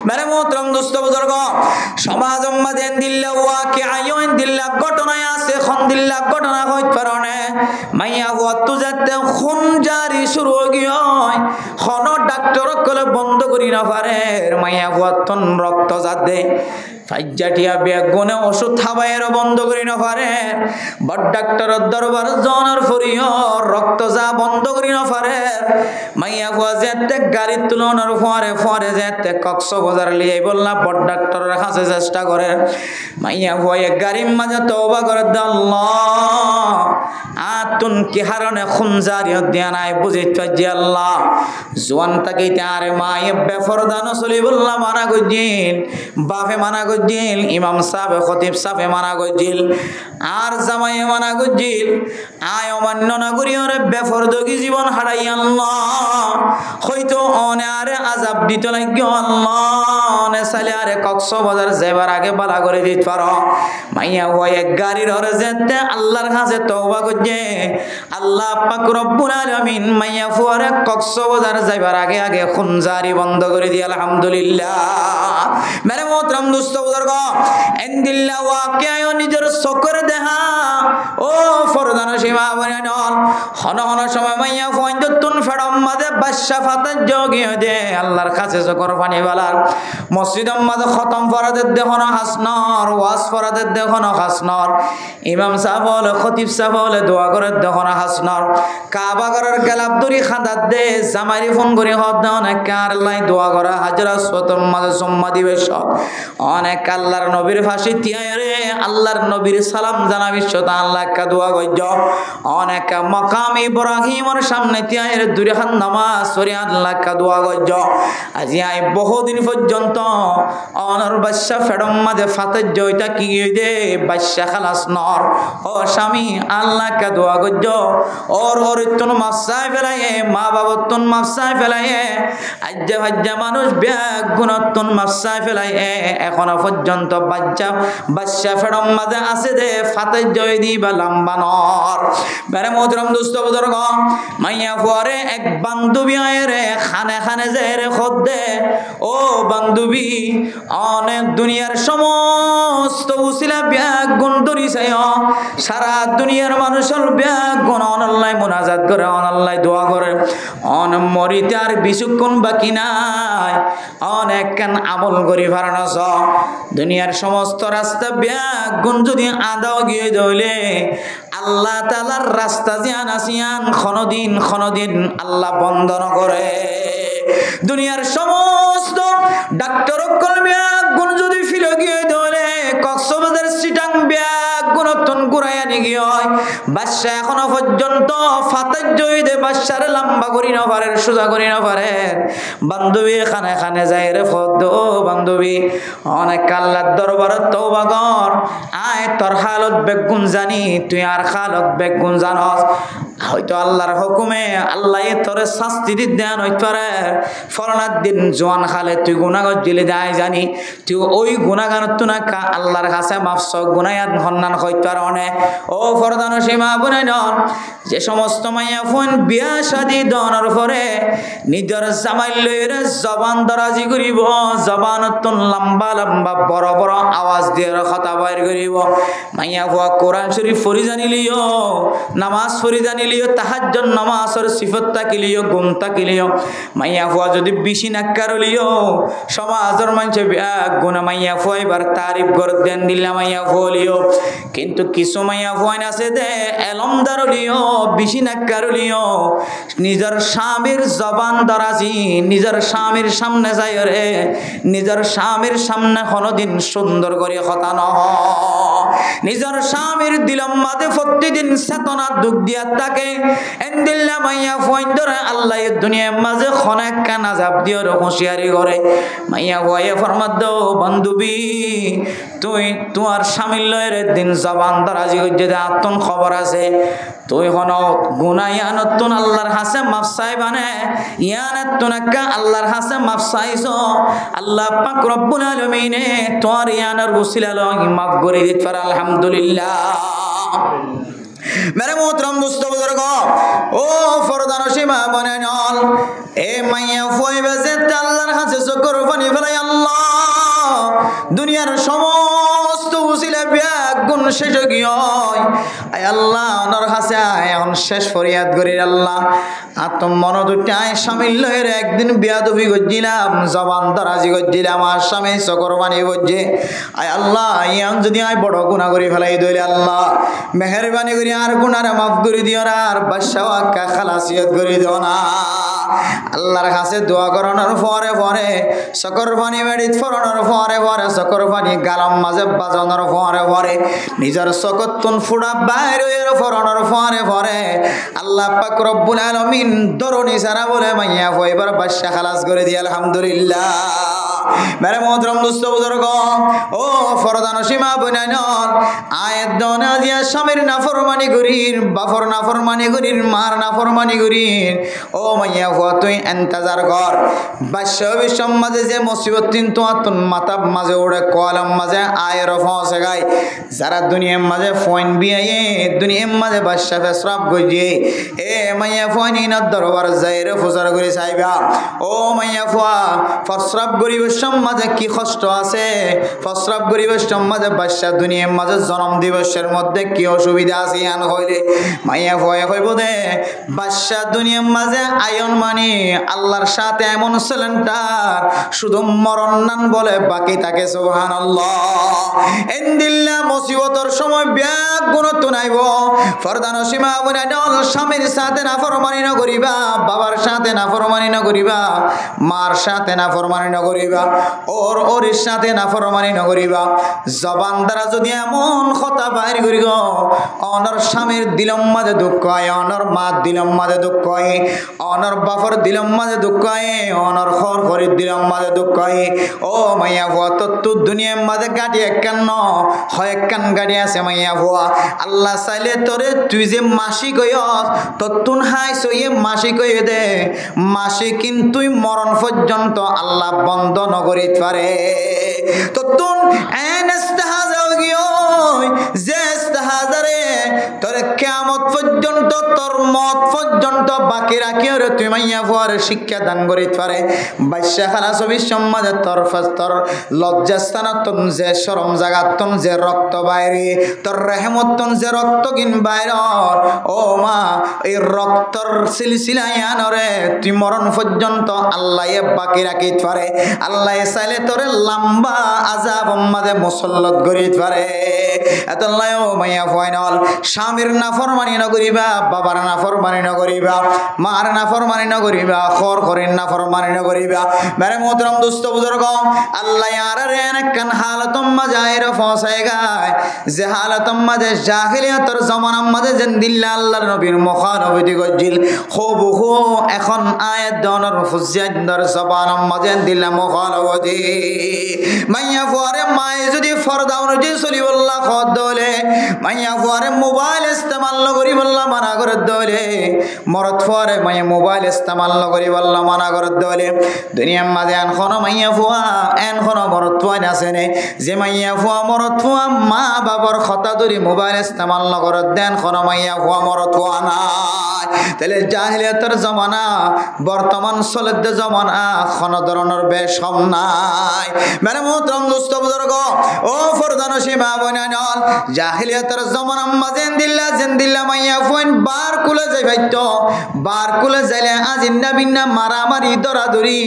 মেরে মোহতরম দোস্ত বুজুর্গ সমাজ উম্মাদ দিল্লা ওয়াকিআ ইন দিল্লা ঘটনায় আছে খন দিল্লা ঘটনা হইত পারনে মাইয়া ওয়াত যাতে খুন জারি শুরু গিয় খন ডাক্তার কলে বন্ধ করি না পারে মাইয়া ওয়াত রক্ত যাতে ফাইজাটিয়া বেগুনে ওষুধ খাবায়ের বন্ধ করি না পারে বড় ডাক্তারের দরবার জনের ফরিও রক্ত যা বন্ধ করি না পারে মাইয়া ওয়া যেতে গাড়ি তুলনার ফরে যেতে কক্সবাজার লিয়ে বললা বড় ডাক্তারের কাছে চেষ্টা করে মাইয়া ওয়া গাড়ির মাঝে তওবা করে আল্লাহ আতুন কি হারনে খুনজারিয়ত দিয়া নাই বুঝিত যে আল্লাহ জওয়ান তাকিতে আরে মায়ে বেফরদানো চলি বললা মানা গজিল বাপে মানা গজিল ইমাম সাহেব খতিব সাহেব মানা গজিল আর জামাই মানা গজিল আয় অমান্য না করি ওরে বেফরদগি জীবন হারাই আল্লাহ হয়তো অনে আরে আযাব দিত লাগি আল্লাহ অনে সালে আরে কক্সবাজার যাবার আগে বালা করে দিত পারো মাইয়া ওয়া গাড়ির হরে যেতে আল্লাহর কাছে তওবা করছে আল্লাহ পাক রব্বুল আলামিন মাইয়া ফুয়ারে কক্সবাজার যাবার আগে আগে খুনজারি বন্ধ করে দি আলহামদুলিল্লাহ মেরে মোহতরম দোস্ত বুজুর্গ ইনদিল্লা ওয়াকিআ নিজের চোখের দেখা ও ফরদান সীমা বনান হন হন সময় মাইয়া ফুয়াইদতুন ফেড়ম মাঝে বাদশা ফাতে জগিয়ে দে আল্লাহর কাছে চোখের পানি বালার মসজিদের মাঝে খতম ফরাদের দেখোন হাসনর ওয়াজ ফরাদের দেখোন হাসনর ইমাম সাহেব বলে খতিব সাহেব বলে দোয়া করে দেখোন হাসনর কাবা ঘরের গেলাপ দড়ি খাদাত দে জামাইরি ফোন করে হদ অনেক কার লাই দোয়া করা হাজরা সতম মাঝে সম্মা দিবে সব অনেক আল্লাহর নবীর ফাঁসি তিয়ায় রে আল্লাহর নবীর সালাম জানাবি শত আল্লাহ কা দোয়া গজ্জ অনেক মাকাম ইব্রাহিমের সামনে তিয়ায় রে দুই হাত নামাজ পড়ে আল্লাহ কা দোয়া গজ্জ আজি আই বহুদিন পর্যন্ত অনর বাদশা ফেডম মাঝে ফাতে জয়টা কি দে বাদশা খালাস নর ও স্বামী আল্লাহ কা দোয়া গজ্জ ওর তুন মাফসায় ফেলায়ে মা বাবতুন মাফসায় ফেলায়ে আজ্জা ভাজ্জা মানুষ ব্যাগ গুণতুন মাফসায় ফেলায়ে এখনো পর্যন্ত বাদশা ফেডম মাঝে আছে দে ফাতে জয় দিবা লম্বা নর বেরে মোহতরম দোস্ত বুজুর্গ মাইয়া ফুয়ারে এক বান্ধবী আয় রে খানে খানে যায় রে খোদ দে ও বান্ধবী অনেক দুনিয়ার সমস্ত উসিলা ব্যাগ গুণ ধরিছে সারা দুনিয়ার মানুষের ব্যাগ গুণ অনল্লাই মুনাজাত করে অনল্লাই দোয়া করে অন মরিতে আর বিচক্ষণ বাকি নাই অনেক কেন আমল করি ভারানস দুনিয়ার সমস্ত রাস্তা ব্যাগ গুণ যদি আদাও গিয়ে ধরলে আল্লাহ তাআলার রাস্তা জিয়ান আসিয়ান ক্ষণদিন আল্লাহ বন্ধন করে দুনিয়ার সমস্ত ডাক্তার কলমিয়া গুণ যদি ফিরে গিয়ে ধরে কক্সবাজার সিটাং ব্যাগ গুণতন ঘুরাইয়া নিয়ে হয় বাদশা এখনো পর্যন্ত ফাতে জয় দে বাদশার লম্বা করি না পারে সোজা করি না পারে বান্ধবী খানে খানে যায় রে ফদ ও বান্ধবী অনেক আল্লাহর দরবারে তওবা কর আয় তোর হালত বেগুন জানি তুই আর হালত বেগুন জানস হয়তো আল্লাহর হুকুমে আল্লাহ তোরে শাস্তি দেন হইতে পারে ফরনার দিন জোয়ান খালে তুই গুনাহগার দিলে যায় জানি তুই ওই গুনাহগার তুনা আল্লাহর কাছে মাফস গুনায়াত হন্নান হইতে পারে অনেক ও ফরদান সীমা বনে নন যে সমস্ত মাইয়া ফোন বিয়া শাদী দনের পরে নিজের জামাই লইরে জবান দরাজি করিব জবানতন লম্বা লম্বা বড় বড় আওয়াজ দিয়ে কথা বাইর করিব মাইয়া ফুয়া কোরআন শরীফ পড়ি জানিলিও নামাজ পড়ি জানিলিও তাহাজ্জুদ নামাজের সিফত তাকিলিও গুণ তাকিলিও মাইয়া ফুয়া যদি বেশি নাক্কারলিও সমাজের মানুষে গুণ মাইয়া ফুয়া এবার তারিফ করে দেন দিলা মাইয়া ফুলিও কিন্তু কিছু মাইয়া ফুয়ান আছে দে এলমদারলিও বেশি নাক্কারলিও নিজের স্বামীর জবান দরাজি নিজের স্বামীর সামনে যায় রে নিজের স্বামীর সামনে কোনদিন সুন্দর করে কথা নহ নিজের স্বামীর দিলম মাঝে প্রতিদিন চেতনা দুঃখ দিয়া থাকে এন্দিল্লা মাইয়া ফুয়াইন ধরে আল্লাহ দুনিয়ার মাঝে অনেক কানা জাপ দিয়ে হুঁশিয়ারি করে মাইয়া ফুয়াইয়া ফরমাদ দাও বান্ধবী তুই তোমার স্বামীর লয়ের দিন জবান দরাজি হইতে আত্মন খবর আছে তুই হন গুনা ইয়ানতুন আল্লাহর হাসে মাফ চাইবানে ইয়ানতুন একা আল্লাহর হাসে মাফ চাইছো আল্লাহ পাক রব্বুল আলামিনে তোর ইয়ানার ওসিলা লই মাফ করে দিতে পারে আলহামদুলিল্লাহ मेरे मोहतरम दोस्तों बुजुर्ग ओ फरदान सीमा बने नल ए माइया फुई बेजे अल्लाहर काছে শুকর পানি ফেলাই আল্লাহ দুনিয়ার সমস্ত উসিলা ব্যাগ গুণ শেষ গিয়ে আয় আল্লাহ ওনার কাছে এখন শেষ ফরিয়াদ করি আল্লাহ আতম মনোদুটায় সামিল লয়ের একদিন বিয়াদবি করছিলাম জবান দরাজি করছিলাম আর স্বামী চকরবানি করছে আয় আল্লাহ ইয়ান যদি আয় বড় গুণা করে ফেলাই দইলে আল্লাহ মেহরবানি করি আর গুণারে মাফ করে দিও না আর বাদশাহ আক্কা খালাসিয়ত করে দিও না আল্লাহর কাছে দোয়া করানোর পরে পরে চকর পানি মেডিত ফরানোর পরে পরে চকর পানি গালাম মাঝে বাজানোর পরে পরে নিজের চকতুন ফুড়া বাইরের ফরানোর পরে পরে আল্লাহ পাক রব্বুল আলামিন দরনি সারা বলে মাইয়া এবার বাদশা খালাস করে দিয়ে আলহামদুলিল্লাহ মেরে মোহতরম দোস্ত বুজুর্গ ও ফরদান সীমা বনাইনল আয়াত দনা দিয়া স্বামীর নাফরমানি করির বাফর নাফরমানি করির মার নাফরমানি করির ও মাইয়া হুয়া তুই ইন্তজার কর বাদশা বিশ্বম মাঝে যে মুসিবত তিন তোয়াতুন মাথা মাঝে ওড়ে কলম মাঝে আয়ের ফসে গায় যারা দুনিয়ার মাঝে ফোন বিয়ে দুনিয়ার মাঝে বাদশা ফেসরাব গজিয়ে এ মাইয়া ফোন ইনার দরবার যাইরে ফুজার করে চাইবা ও মাইয়া ফুয়া ফসরাব গরিব মাঝে কি কষ্ট আছে ফসরাব গরিবের মাঝে বাদশা দুনিয়ার মাঝে জন্ম দিবসের মধ্যে কি অসুবিধা আছে আন হইলে মাইয়া ভয়ে হইব দে বাদশা দুনিয়ার মাঝে আয়ন মানি আল্লাহর সাথে এমন সিলেন্ডার শুধু মরণ নান বলে বাকি থাকে সুবহানাল্লাহ ইনদিল্লা মুসিবতর সময় ব্যাগ গুণ তুনাইব ফরদান সীমা বুনাইল স্বামীর সাথে নাফরমানি না করিবা বাবার সাথে নাফরমানি না করিবা মার সাথে নাফরমানি না করিবা ওর সাথে নাফরমানি না করিবা জবান দ্বারা যদি এমন কথা বাইর করি গো অনর স্বামীর দিলম মাঝে দুঃখ হয় অনর মা দিলম মাঝে দুঃখ হয় অনর বাফর দিলম মাঝে দুঃখ হয় অনর খর খরির দিলম মাঝে দুঃখ হয় ও মাইয়া ভুয়া তত্তু দুনিয়ার মাঝে গাড়ি একখান ন হয় একখান গাড়ি আছে মাইয়া ভুয়া আল্লাহ চাইলে তোরে তুই যে মাসি কইস তত্তুন হাই সইয়ে মাসি কইয়ে দে মাসি কিন্তু মরণ পর্যন্ত আল্লাহ বন্ধ নগরীত পারে তত্তুন এন ইস্তেহাজা গিয়ে যে ইস্তেহাজারে তোর কিয়ামত পর্যন্ত তোর মত পর্যন্ত বাকি রাখিও রে তুই মাইয়া ফুয়ার শিক্ষা দান করিত পারে বাদশা খালাস বিশ্বমাজে তোর তোর লজ্জাস্থানাতন যে শরম জাগাতন যে রক্ত বাইরে তোর রেহমতন যে রক্ত কিন বাইর ও মা এই রক্তর সিলসিলায় আনরে তুই মরণ পর্যন্ত আল্লাহ বাকি রাখিত পারে আল্লাহ চাইলে তোরে লম্বা আযাব মাঝে মুসল্লত করিত পারে এত লায়ও মাইয়া ফাইনাল স্বামীর নাফরমানি না করিবা বাবার নাফরমানি না করিবা মার নাফরমানি না করিবা খর খরিন নাফরমানি না করিবা মেরে মোহতরম দোস্ত বুজুর্গ আল্লাহ আর এনকান হালাতম মাজাইর ফসায় গায় যে হালাতম মাঝে জাহিলিয়াতের জামানার মাঝে জিন্দিল্লাহ আল্লাহর নবীর মুখানবতি গজিল হুবহু এখন আয়াত দনর ফুজিয়াতর জবানার মাঝে দিল্লা মুখানবতি মাইয়া ফুয়ারে মায়ে যদি ফরদা অনুযায়ী চলি বললা খদ দলে মাইয়া ফুয়ারে মোবাইল ইস্তেমাল করি বললা মানা করে দলে মরদ ফুয়ারে মাইয়া মোবাইল ইস্তেমাল করি বললা মানা করে দলে দুনিয়ার মাঝে এখন মাইয়া ফুয়া এখন মরদ ফুয়া আছে নে যে মাইয়া ফুয়া মরদ ফুয়া মা বাবার কথা ধরি মোবাইল ইস্তেমাল করে দেন খন মাইয়া ফুয়া মরদ ফুয়া নাই তাহলে জাহিলিয়াতের জমানা বর্তমান চলতে জমানা কোন ধরনের বেশম নাই মানে মোহতরম দোস্ত বুজুর্গ ও ফরদান সীমা বনাইনল জাহিলিয়াতের জমানা মাঝেন দিল্লা মাইয়া ফুয়ান বার কুলে যাই ভাইতো বার কুলে যাইলে আজিন্না বিন্না মারামারি দরাদরি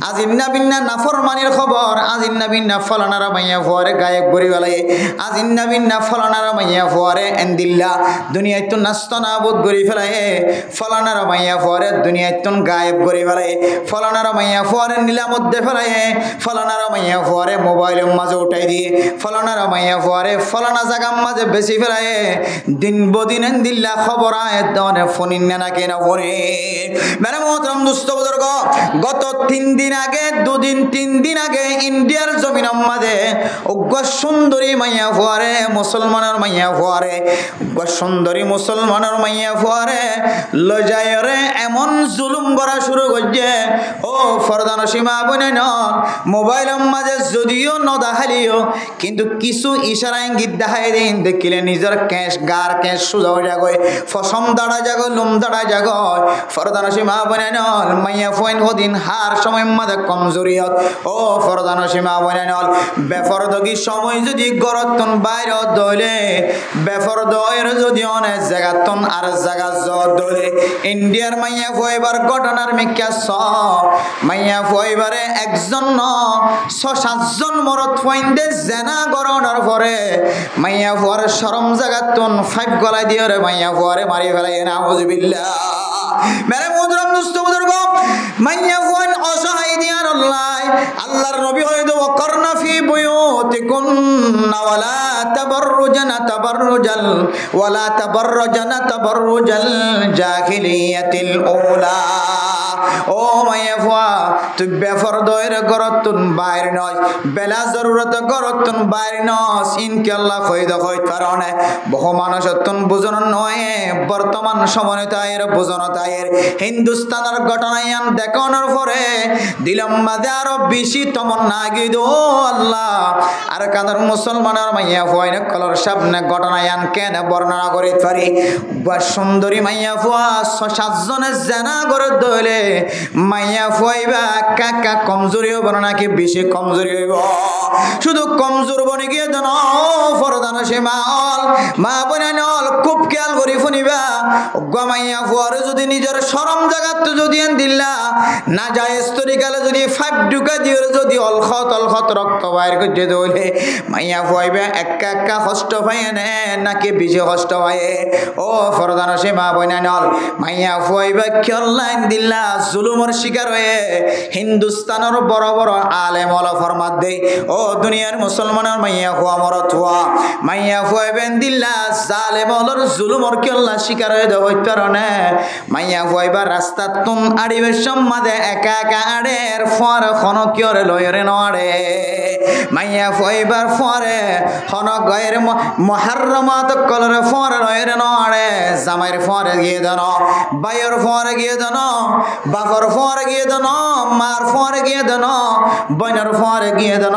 আজিন্না বিন্না নাফরমানির খবর আজিন্না বিন্না ফলানারা মাইয়া ফুয়ারে গায়েব করি বেলায় আজিন্না বিন্না ফলানারা মাইয়া ফুয়ারে এন্দিল্লা দুনিয়ায় তো নাস্ত নাবুদ করি ফেলায় ফলানারা মাইয়া ফুয়ারে দুনিয়ায় তো গায়েব করি বেলায় ফলানারা মাইয়া ফুয়ারে নীলামধ্যে ফেলায় ফলানারা মাইয়া ফুয়ারে মোবাইলের মাঝে উঠাই দিয়ে ফলানারা মাইয়া ফুয়ারে ফলানা জায়গার মাঝে বেশি ফেলায় দিন বদিন এন্দিল্লা খবর আয় দনে ফোনিন না কেনা ফোনে মানে মোহতরম দুস্থ বুজুর্গ গত 3 দিন আগে 2 দিন 3 দিন আগে ইন্ডিয়ার জমিনের মাঝে উগ্র সুন্দরী মাইয়া ফুয়ারে মুসলমানের মাইয়া ফুয়ারে উগ্র সুন্দরী মুসলমানের মাইয়া ফুয়ারে লজায়রে এমন জুলুম করা শুরু করছে ও ফরদান সীমা বনে ন মোবাইলের মাঝে যদিও নদাহালিও কিন্তু কিছু ইশারা ইঙ্গিত দেখাই দিন দেখিলে নিজের ক্যাশ গার ক্যাশ সোজা হয়ে যাগয় ফসম দাঁড়া যাগো লুম দাঁড়া যাগয় ফরদান সীমা বনে ন মাইয়া ফুয়াইন হদিন হার সময় মাঝে কমজোরিয়ত ও ফরদান ফরদান সীমা বনানল বেফরদগি সময় যদি গরতন বাইরে দলে বেফরদয়ের যদি অনেক জায়গাতন আর জায়গা দলে ইন্ডিয়ার মাইয়া ফয়বার ঘটনার মিক্কা স মাইয়া ফয়বারে একজন ন ৬-৭ মরদ ফইন্দে জেনা গরণের পরে মাইয়া ফুয়ার শরম জাগাতুন 5 গলায় দিয়ে রে মাইয়া ফুয়ারে মারি ফেলাই নাউজুবিল্লাহ মেরে মুদরম দুস্থ বুজুর্গ মাইয়া ফুয়ান অসহায় দিয়ার আল্লাহর নবী হয়তো করনা ফি বুয়ুতিকুন্না ওয়ালা তাবাররুজানা তাবাররুজাল জাহিলিয়াতিল উলা ও মাইয়া ফুয়া তুই বেফরদয়ের গরতুন বাইর নয় বেলা জরুরত গরতুন বাইর নস ইনকে আল্লাহ কইদ কইত পারনে বহু মানুষ তুন বুঝন নয় বর্তমান সময় তায়ের বুঝন তায়ের হিন্দুস্তানের ঘটনায়ান দেখানোর পরে দিলাম মাঝে আরো বেশি তমন্না গিদ আল্লাহ আর কাদের মুসলমানের মাইয়া ফুয়া কলর সামনে ঘটনায়ান কেন বর্ণনা করিত পারি বা সুন্দরী মাইয়া ফুয়া ৬-৭ জনের জেনা করে দইলে মাইয়া ফুয়াইবা কাকা কমজোরি হইব নাকি বেশি কমজোরি হইব শুধু কমজোর বনে গিয়ে দেন ফরদান সীমাল মা বোনানল খুব খেয়াল করি শুনিবা মাইয়া ফুয়ারে যদি নিজের শরম জায়গাত যদি দিলা না যায় তরিকালে যদি 5 ঢুকা দিয়ে যদি অলখত রক্ত বাইর করে দইলে মাইয়া ফুয়াইবা একা কষ্ট পায় নাকি বেশি কষ্ট পায় ও ফরদান সীমা বোনানল মাইয়া ফুয়াইবা খেয়াল লাইন দিলা জুলুমের শিকার হয়ে হিন্দুস্তানের বড় বড় আলেম ওলা ফরমাত দেই ও দুনিয়ার মুসলমানের মাইয়া হুয়া মরত হুয়া মাইয়া ফুয়াইবেন দিল্লা জালেম ওলর জুলুমের কেল্লা শিকার হয়ে দেব কারণে মাইয়া ফুয়াইবার রাস্তা তুম আড়িবের সম্মাদে একা আড়ের ফর খনকিয়রে লয়রে নড়ে মাইয়া ফুয়াইবার ফরে হন গয়ের মুহাররমাত কলরে ফর লয়রে নড়ে জামাইর ফরে গিয়ে দেন বাইয়ের ফরে গিয়ে দেন বাপর ফরে গিয়ে দেন মার ফরে গিয়ে দেন বইনের ফরে গিয়ে দেন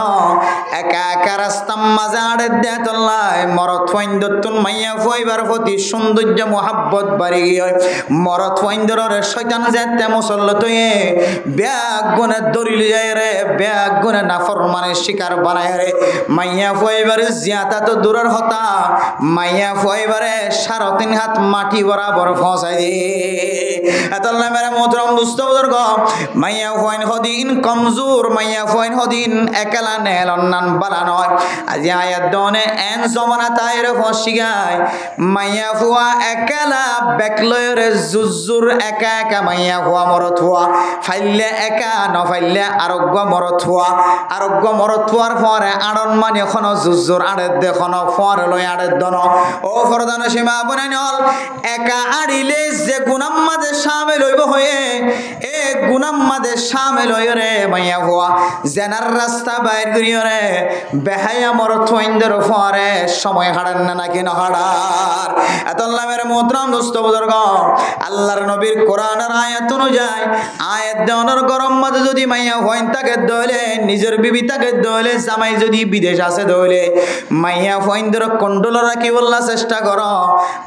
একা রাস্তা মাঝে আড়ে দেতল্লাই মরত ফাইন্দতুন মাইয়া ফুয়াইবার প্রতি সৌন্দর্য মোহাব্বত বাড়ি গিয়ে মরত ফাইন্দরে শয়তান যেতে মুসল্লত হয়ে ব্যাগ গুনে দরিল যায় রে ব্যাগ গুনে নাফরমানের শিকার বানায় রে মাইয়া ফুয়াইবারে জিয়াতা তো দূরের হতা মাইয়া ফুয়াইবারে 3.5 হাত মাটি বরাবর ফসাই দে এতল্লা মেরে মোহতরম দুস্থ বুজুর্গ মাইয়া ফুয়াইন হদিন কমজোর মাইয়া ফুয়াইন হদিন একলা নেল অন্যান বালা নয় আজি আয়াত দনে এন জমানা তাইরে ফসি গায় মাইয়া ফুয়া একলা বেকলয়রে জুজুর একা মাইয়া ফুয়া মরত হওয়া ফাইলে একা ন ফাইলে আরোগ্য মরত হওয়ার পরে আড়ন মানে এখন জুজুর আড়ে দেখন ফরে লই আড়ে দন ও ফরদান সীমা বনাইনল একা আড়িলে যে গুনাম মাঝে শামিল হইব হয়ে এ গুনাম মাঝে শামিল হইরে রে মাইয়া ফুয়া জেনার রাস্তা বাইর করিও রে বেহায়া মরত হইন্দর ফরে সময় হাড়েন না নাকি না হাড়ার এতল্লা মেরে মোহতরম দোস্ত বুজুর্গ আল্লাহর নবীর কোরআনের আয়াত অনুযায়ী আয়াত দেওয়ানোর গরম মাঝে যদি মাইয়া হইন তাকে দইলে নিজের বিবি তাকে দইলে জামাই যদি বিদেশ আছে দইলে মাইয়া হইন্দর কন্ট্রোল রাখি বললা চেষ্টা কর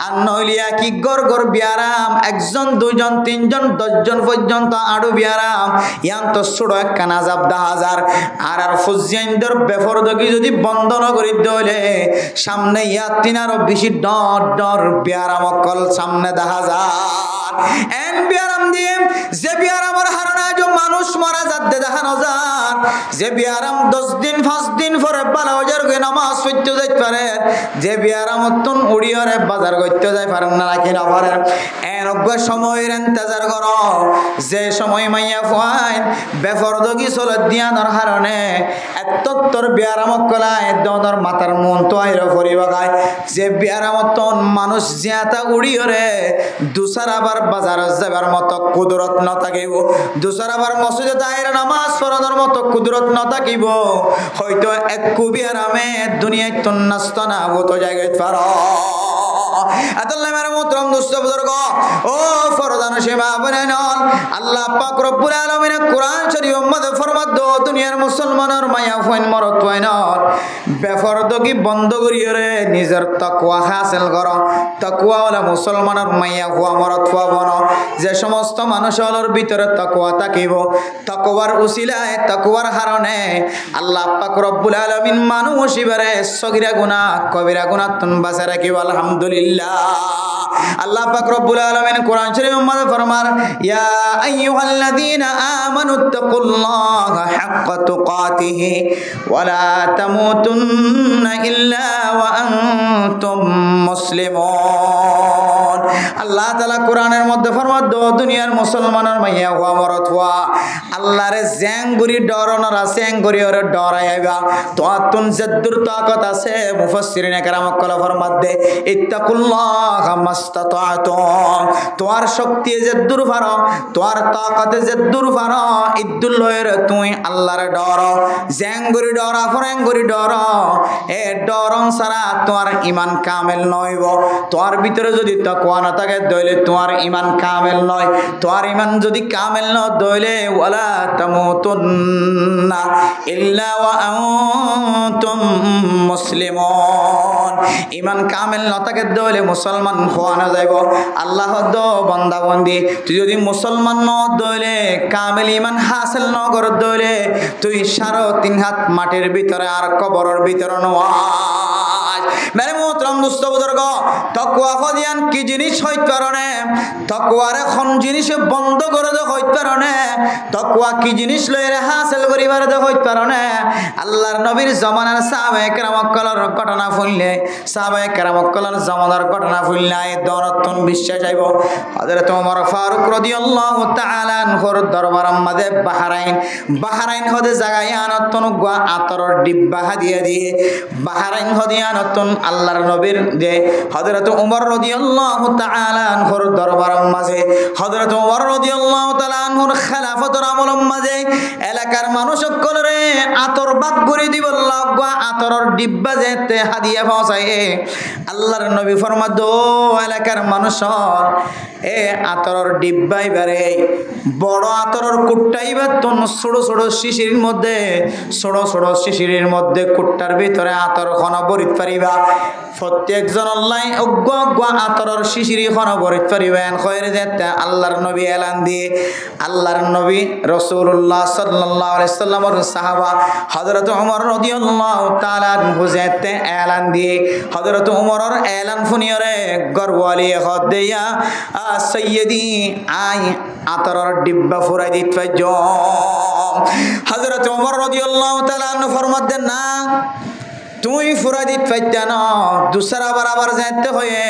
আর নইলিয়া কি গর বিয়ারাম 1 জন 2 জন 3 জন 10 জন পর্যন্ত আড়ু বিয়ারাম ইয়ান তো ছোট একখান আজাব 10,000 আর ফুজিয়াইন্দর বেফরদগি যদি বন্ধ ন করি দইলে সামনে ইয়াতিন আরো বেশি ডর বিয়ারাম অকল সামনে 10,000 এন বিয়ারাম দিয়ে যে বিয়ারামর হারনা যে মানুষ মারা যাতে দেখানো যান যে বিয়ারাম 10 দিন 5 দিন পরে 12,000 কে নামাজ পড়তে যাইতে পারে যে বিয়ারাম তুন উড়িয়রে বাজার করতে যাই পারেন না নাকি না পারেন এন অজ্ঞ সময়ের ইন্তজার করো যে সময় মাইয়া ফাইন বেফরদগি চলত দিয়ানোর হারণে এতত্তর বিয়ারাম কলায় দর মাতার মন তো আইর পরিবাগায় যে বিয়ারামতন মানুষ জিয়াতা উড়িয়রে দুসার আবার বাজার যাবার মতো কুদরত ন থাকিব দুসার আবার মসজিদে দায়ের নামাজ পড়ানোর মতো কুদরত ন থাকিব হয়তো এক কুবিয়ারামে দুনিয়ায় তন্নাস্ত না হতো জায়গায় পার আতাল্লাহ মেরে মোহতরম দোস্ত বুজুর্গ ও ফরদান সেবা বলেন আল্লাহ পাক রব্বুল আলামিন কোরআন শরীফের মধ্যে ফরমাত দো দুনিয়ার মুসলমানের মায়া ফইন মরত ফইন বেফরদগি বন্ধ করিও রে নিজের তাকওয়া হাসিল করো তাকওয়া ওয়ালা মুসলমানের মায়া হুয়া মরত ফাবন যে সমস্ত মানুষের ভিতরে তাকওয়া থাকিব তাকওয়ার উসিলায় তাকওয়ার কারণে আল্লাহ পাক রব্বুল আলামিন মানুষ ইবারে সগীরা গুনাহ কবিরা গুনাহ তুন বাঁচা রাখিব আলহামদুলিল্লাহ আল্লাহ পাক রব্বুল আলামিন কোরআন শরীফের মধ্যে ফরমান ইয়া আইয়ুহাল্লাযীনা আমানুত্তাকুল্লাহা হাক্কা তুকাতিহি ওয়া লা তামুতুন্না ইল্লা ওয়া আনতুম মুসলিমুন আল্লাহ তাআলা কোরআনের মধ্যে ফরমান দো দুনিয়ার মুসলমানের মাইয়া হওয়া মরত হওয়া আল্লাহরে জ্যাঙ্গুরি ডরানোর আছে জ্যাঙ্গুরি ওরে ডরাইবা তোয়াতুন জাদ্দুর তাকত আছে মুফাসসিরিনে কেরাম কলা ফরমাত দে ইত্তাকুল্লাহা মাস্তাতাতুম তোর শক্তি জাদ্দুর ফারো তোর তাকতে জাদ্দুর ফারো ইদ্দুল লয়ের তুই আল্লাহর ডর জ্যাঙ্গুরি ডরা ফরেঙ্গুরি ডর এ ডরন সারা তোর ঈমান কামেল নইব তোর ভিতরে যদি তাকওয়া না থাকে দইলে তোর ঈমান কামেল নয় তোর ঈমান যদি কামেল ন দইলে ওয়ালা তামুতুন্না ইল্লা ওয়া আনতুম মুসলিমুন ঈমান কামেল ন থাকে দইলে মুসলমান হওয়া না যাইব আল্লাহ দ বান্দা বন্দি তুই যদি মুসলমান ন দইলে কামেল ঈমান হাসিল ন কর দইলে তুই 3.5 হাত মাটির ভিতরে আর কবরের ভিতরে নওয়াজ মেরে মোহতরম দোস্ত বুজুর্গ তাকওয়া ফদিয়ান কি জিনিস হইতে পারে তাকওয়ারে কোন জিনিস বন্ধ করে দে হইতে পারে তাকওয়া কি জিনিস লইরে হাসিল করিবার দে হইতে পারে আল্লাহর নবীর জামানার সাহাবায়ে কেরাম কলর ঘটনা শুনলে সাহাবায়ে কেরাম কলর জামানার ঘটনা শুনলে এই দরতন বিশ্বাস আইব হযরত ওমর ফারুক রাদিয়াল্লাহু তাআলা আনহুর দরবারের মধ্যে বাহরাইন হদে জায়গায় আনতন গা আতরের ডিব্বা হাদিয়া দিয়ে বাহরাইন হদে আনতন আল্লাহর নবীর যে হযরত ওমর রাদিয়াল্লাহু তাআলা আনহুর দরবারের মাঝে হযরত ওমর রাদিয়াল্লাহু তাআলা আনহুর খেলাফতের আমলের মাঝে এলাকার মানুষ সকলরে আতর বাগ করে দিব লাগা আতরের ডিব্বা যেতে হাদিয়া পৌঁছায় আল্লাহর নবী ফরমাদ দো এলাকার মানুষ এ আতরের ডিব্বাই বারে বড় আতরের কুট্টাইবা তন ছোট ছোট শিশিরের মধ্যে কুট্টার ভিতরে আতর খন বরিত পারিবা প্রত্যেকজন আল্লাহ অজ্ঞ আতরের শিশিরি খন বরিত পারিবা এন কইরে যেতে আল্লাহর নবী এলান দিয়ে আল্লাহর নবী রাসূলুল্লাহ সাল্লাল্লাহু আলাইহি সাল্লামের সাহাবা হযরত ওমর রাদিয়াল্লাহু তাআলা আনহু যেতে এলান দিয়ে হযরত ওমরের এলান শুনিয়রে গরওয়ালি হদিয়া সৈয়দি আই আতরের ডিব্বা ফুরাই দিত পাইজ হযরত ওমর রাদিয়াল্লাহু তাআলা আনহু ফরমাত দেন না তুই ফুরাই দিত পাইতা না দুসরা বরাবর যাইতে হয়ে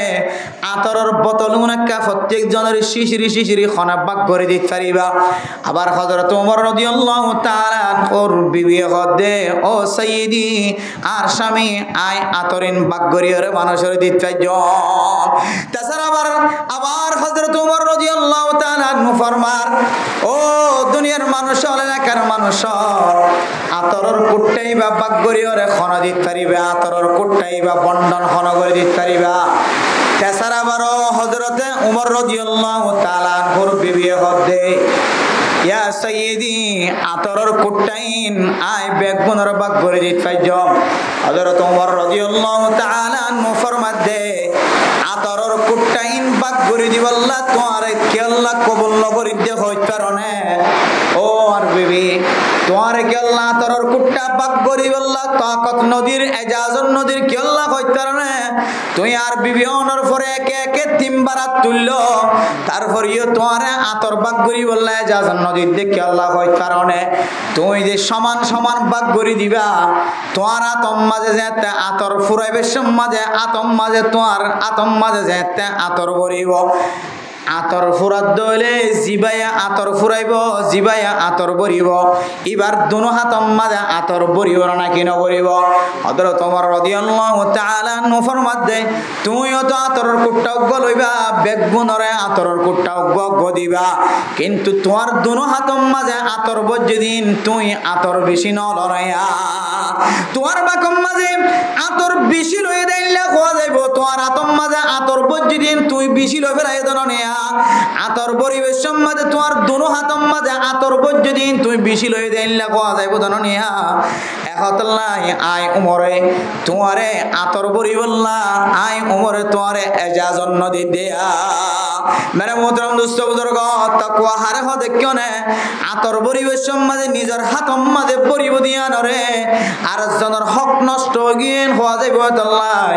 আতরের বোতল উনাকা প্রত্যেক জনের শিশিরি খনা বাগ করে দিত পারিবা আবার হযরত ওমর রাদিয়াল্লাহু তাআলা ওর বিবি হদে ও সাইয়্যিদি আর স্বামী আই আতরিন বাগ করিরে মানুষের দিত পাইজ তাছাড়া আবার হযরত ওমর রাদিয়াল্লাহু তাআলা ফরমার ও দুনিয়ার মানুষ এলাকার মানুষ আতরের কুট্টাই বা বাগ করিরে খনা দিত পারিবা আতরের কুট্টাই বা বন্ডন খনা করে দিত পারিবা তাছাড়া আবার হযরতে ওমর রাদিয়াল্লাহু তাআলা ওর বিবি হদে ইয়া সাইয়্যিদি আতরের কুট্টাইন আই বেগুনের বাগ করে দিত পাইজ হযরত ওমর রাদিয়াল্লাহু তাআলা ফরমাত দে আতরের কুট্টাইন বাগ করে দিব আল্লাহ তোমারে কি আল্লাহ কবুল করে দে হইতে পারে ও আর বিবি তোমারে কি আল্লাহ আতরের কুট্টা বাগ করে আল্লাহ তাকত নদীর এজাজত নদীর কি আল্লাহ হইতে পারে তুই আর বিবি ওনার পরে একে তিনবার তুললো তারপরেও তোমারে আতর বাগ করে বললা এজাজত নদীর দেখি আল্লাহ হইতে পারে তুই যে সমান বাগ করে দিবা তোমার আতম মাঝে যেতে আতর ফুরাইবে মাঝে আতম মাঝে তোমার আতম মাঝে যেতে আতর ভরিব আতর ফুরাত দইলে জিবায়া আতর ফুরাইব জিবায়া আতর ভরিব এবার দুনো হাতম মাঝে আতর ভরিব না কি নভরিব হযরত ওমর রাদিয়াল্লাহু তাআলা আনহু ফরমাত দে তুইও তো আতরের কুট্টা উগ্গ লইবা বেগুনরে আতরের কুট্টা উগ্গ দিবা কিন্তু তোমার দুনো হাতম মাঝে আতর বজ্জে দিন তুই আতর বেশি ন লরাইয়া তোমার বাকম মাঝে আতর বেশি লয়ে দিলে খোয়া যাইব তোমার আতম মাঝে আতর বজ্জি দিন তুই বেশি লয়ে ফেলাই দেন নিয়া আতর পরিবেশ মাঝে তোমার দুনো হাতম মাঝে আতর বজ্জি দিন তুই বেশি লয়ে দিলে খোয়া যাইব দেন নিয়া একতলাই আয় উমরে তোমারে আতর পরিবল্লা আয় উমরে তোমারে এজাজত নদী দেয়া মেরে মোহতরম দুস্থ বুজুর্গ তাকওয়া হারে হ দেখিও না আতর পরিবেশ মাঝে নিজের হাতম মাঝে পরিব দিয়া নরে আর জনের হক নষ্ট গিয়েন হওয়া যাইব আল্লাহ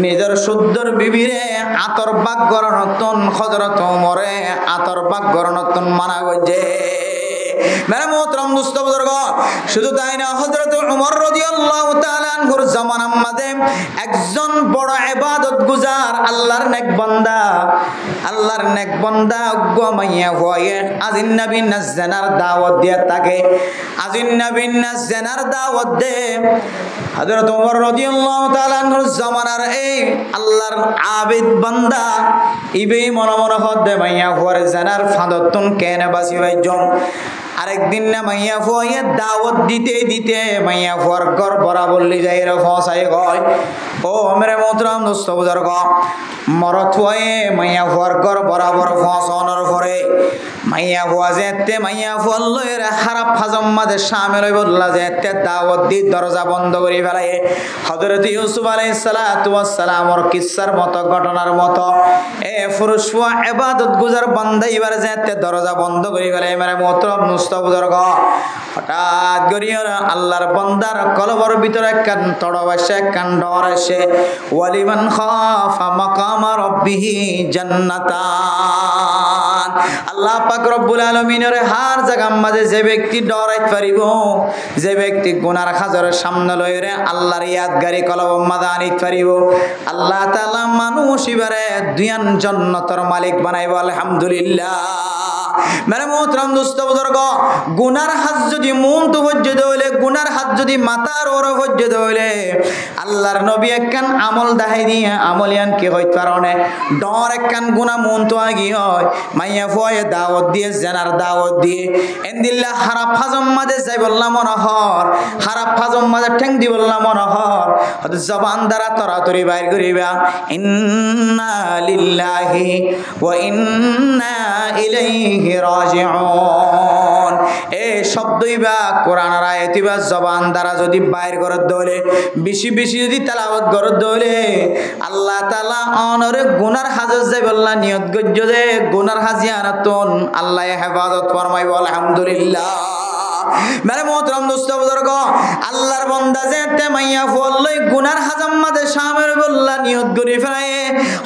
নিজের শুদ্ধর বিবিরে আতর বাগ গরনতন হযরত ওমরে আতর বাগ গরনতন মানা গজে মেরে মোহতরম দুস্থ বুজুর্গ শুধু তাই না হযরত ওমর রাদিয়াল্লাহু তাআলা আনহুর জামানার মাঝে একজন বড় ইবাদত গুজার আল্লাহর নেক বান্দা গোমাইয়া হয়ে আজিন নবী নাজনার দাওয়াত দিয়া থাকে আজিন নবী নাজনার দাওয়াত দে হযরত ওমর রাদিয়াল্লাহু তাআলা আনহুর জামানার এই আল্লাহর আবিদ বান্দা ইবে মনে মনে হদে মাইয়া হওয়ার জানার ফাদতুন কেনে বাসি বাইজম আরেকদিন না মাইয়া ফুয়ে দাওয়াত দিতে দিতে মাইয়া ফুয়ার ঘর বরা বললি যাই রে ফসাই গয় ও মেরে মোহতরম দোস্ত বুজুর্গ মরত হয়ে মাইয়া ফুয়ার ঘর বরাবর ফসানোর পরে মাইয়া ফুয়া যেতে মাইয়া ফুয়ার লয়ের খারাপ হাজম মাঝে শামিল হই বললা যেতে দাওয়াত দি দরজা বন্ধ করে ফেলায় হযরত ইউসুফ আলাইহিস সালাতু ওয়াস সালামর কিসসার মতো ঘটনার মতো এ পুরুষ ফুয়া ইবাদত গুজার বান্দা এবার যেতে দরজা বন্ধ করে ফেলায় মেরে মোহতরম বুজুর্গ হঠাৎ করিয়া আল্লাহর বান্দার কলবর ভিতরে একখান তড়ব আসে একখান ডর আসে ওয়ালিমান খাফা মাকামা রাব্বিহি জান্নাতান আল্লাহ পাক রব্বুল আলামিনের হার জায়গার মাঝে যে ব্যক্তি ডরাইতে পারিব যে ব্যক্তি গুনার খাজরের সামনে লইরে আল্লাহর ইয়াদগারি কলব মাঝে আনিতে পারিব আল্লাহ তাআলা মানুষ ইবারে দুয়ান জান্নাতের মালিক বানাইব আলহামদুলিল্লাহ মেরে মোহতরম দোস্ত বুজুর্গ গুনার হাত যদি মন তো হজ্জে দইলে গুনার হাত যদি মাথার ওর হজ্জে দইলে আল্লাহর নবী একখান আমল দেখাই দিয়ে আমলিয়ান কি হইতে পারনে ডর একখান গুনাহ মন তো আগি হয় মাইয়া ফুয়ে দাওয়াত দিয়ে জানার দাওয়াত দিয়ে এন্দিল্লা হারাপ হাজম মাঝে যাই বললাম মনোহর হারাপ হাজম মাঝে ঠেং দি বললাম মনোহর হয়তো জবান দ্বারা তরাতরি বাইর করিবা ইন্না লিল্লাহি ওয়া ইন্না ইলাইহি রাজিউন এই শব্দই বা কোরআনের আয়াতই বা জবান দ্বারা যদি বাইর করে দলে বেশি বেশি যদি তেলাওয়াত করে দলে আল্লাহ তাআলা অনরে গুনার হাজত যাই বললা নিয়ত গজ্জ দে গুনার হাজিয়ানাতন আল্লাহ হেফাজত ফরমাইব আলহামদুলিল্লাহ মেরে মোহতরম দোস্ত বুজুর্গ আল্লাহর বান্দা যেতে মাইয়া ফলই গুনার হাজাম মাঝে শামিল বললা নিয়ত করি ফেলায়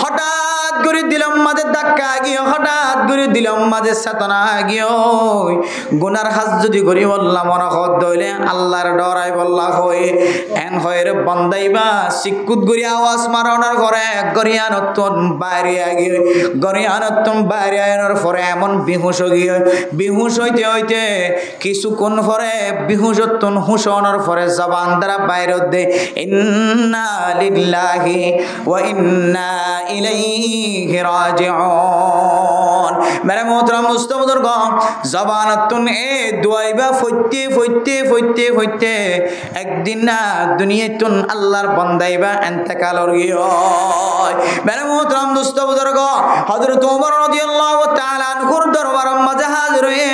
হঠাৎ করে দিলাম মাঝে ধাক্কা গিয়ে হঠাৎ করে দিলাম মাঝে চেতনা গিয়ে গুনার হাজ যদি করি বললাম মনে হদ দইলে আল্লাহর ডরাই বললা হয়ে এন হয়ে রে বান্দাইবা সিকুত গরি আওয়াজ মারানোর পরে গরিয়ানতন বাইরে গিয়ে গরিয়ানতন বাইরে আনার পরে এমন বিহুশ গিয়ে বিহুশ হইতে হইতে কিছুক্ষণ পরে বিহুশতন হুশনের পরে জবান দ্বারা বাইরে দে ইন্না লিল্লাহি ওয়া ইন্না ইলাইহি রাজিউন মেরে মোহতরম দোস্ত বুজুর্গ জবানতন এ দুয়াইবা ফইতে ফইতে ফইতে ফইতে একদিন না দুনিয়াতুন আল্লাহর বান্দাইবা ইন্তেকাল হইয় মেরে মোহতরম দোস্ত বুজুর্গ হযরত ওমর রাদিয়াল্লাহু তাআলা আনহুর দরবারের মাঝে হাজির হয়ে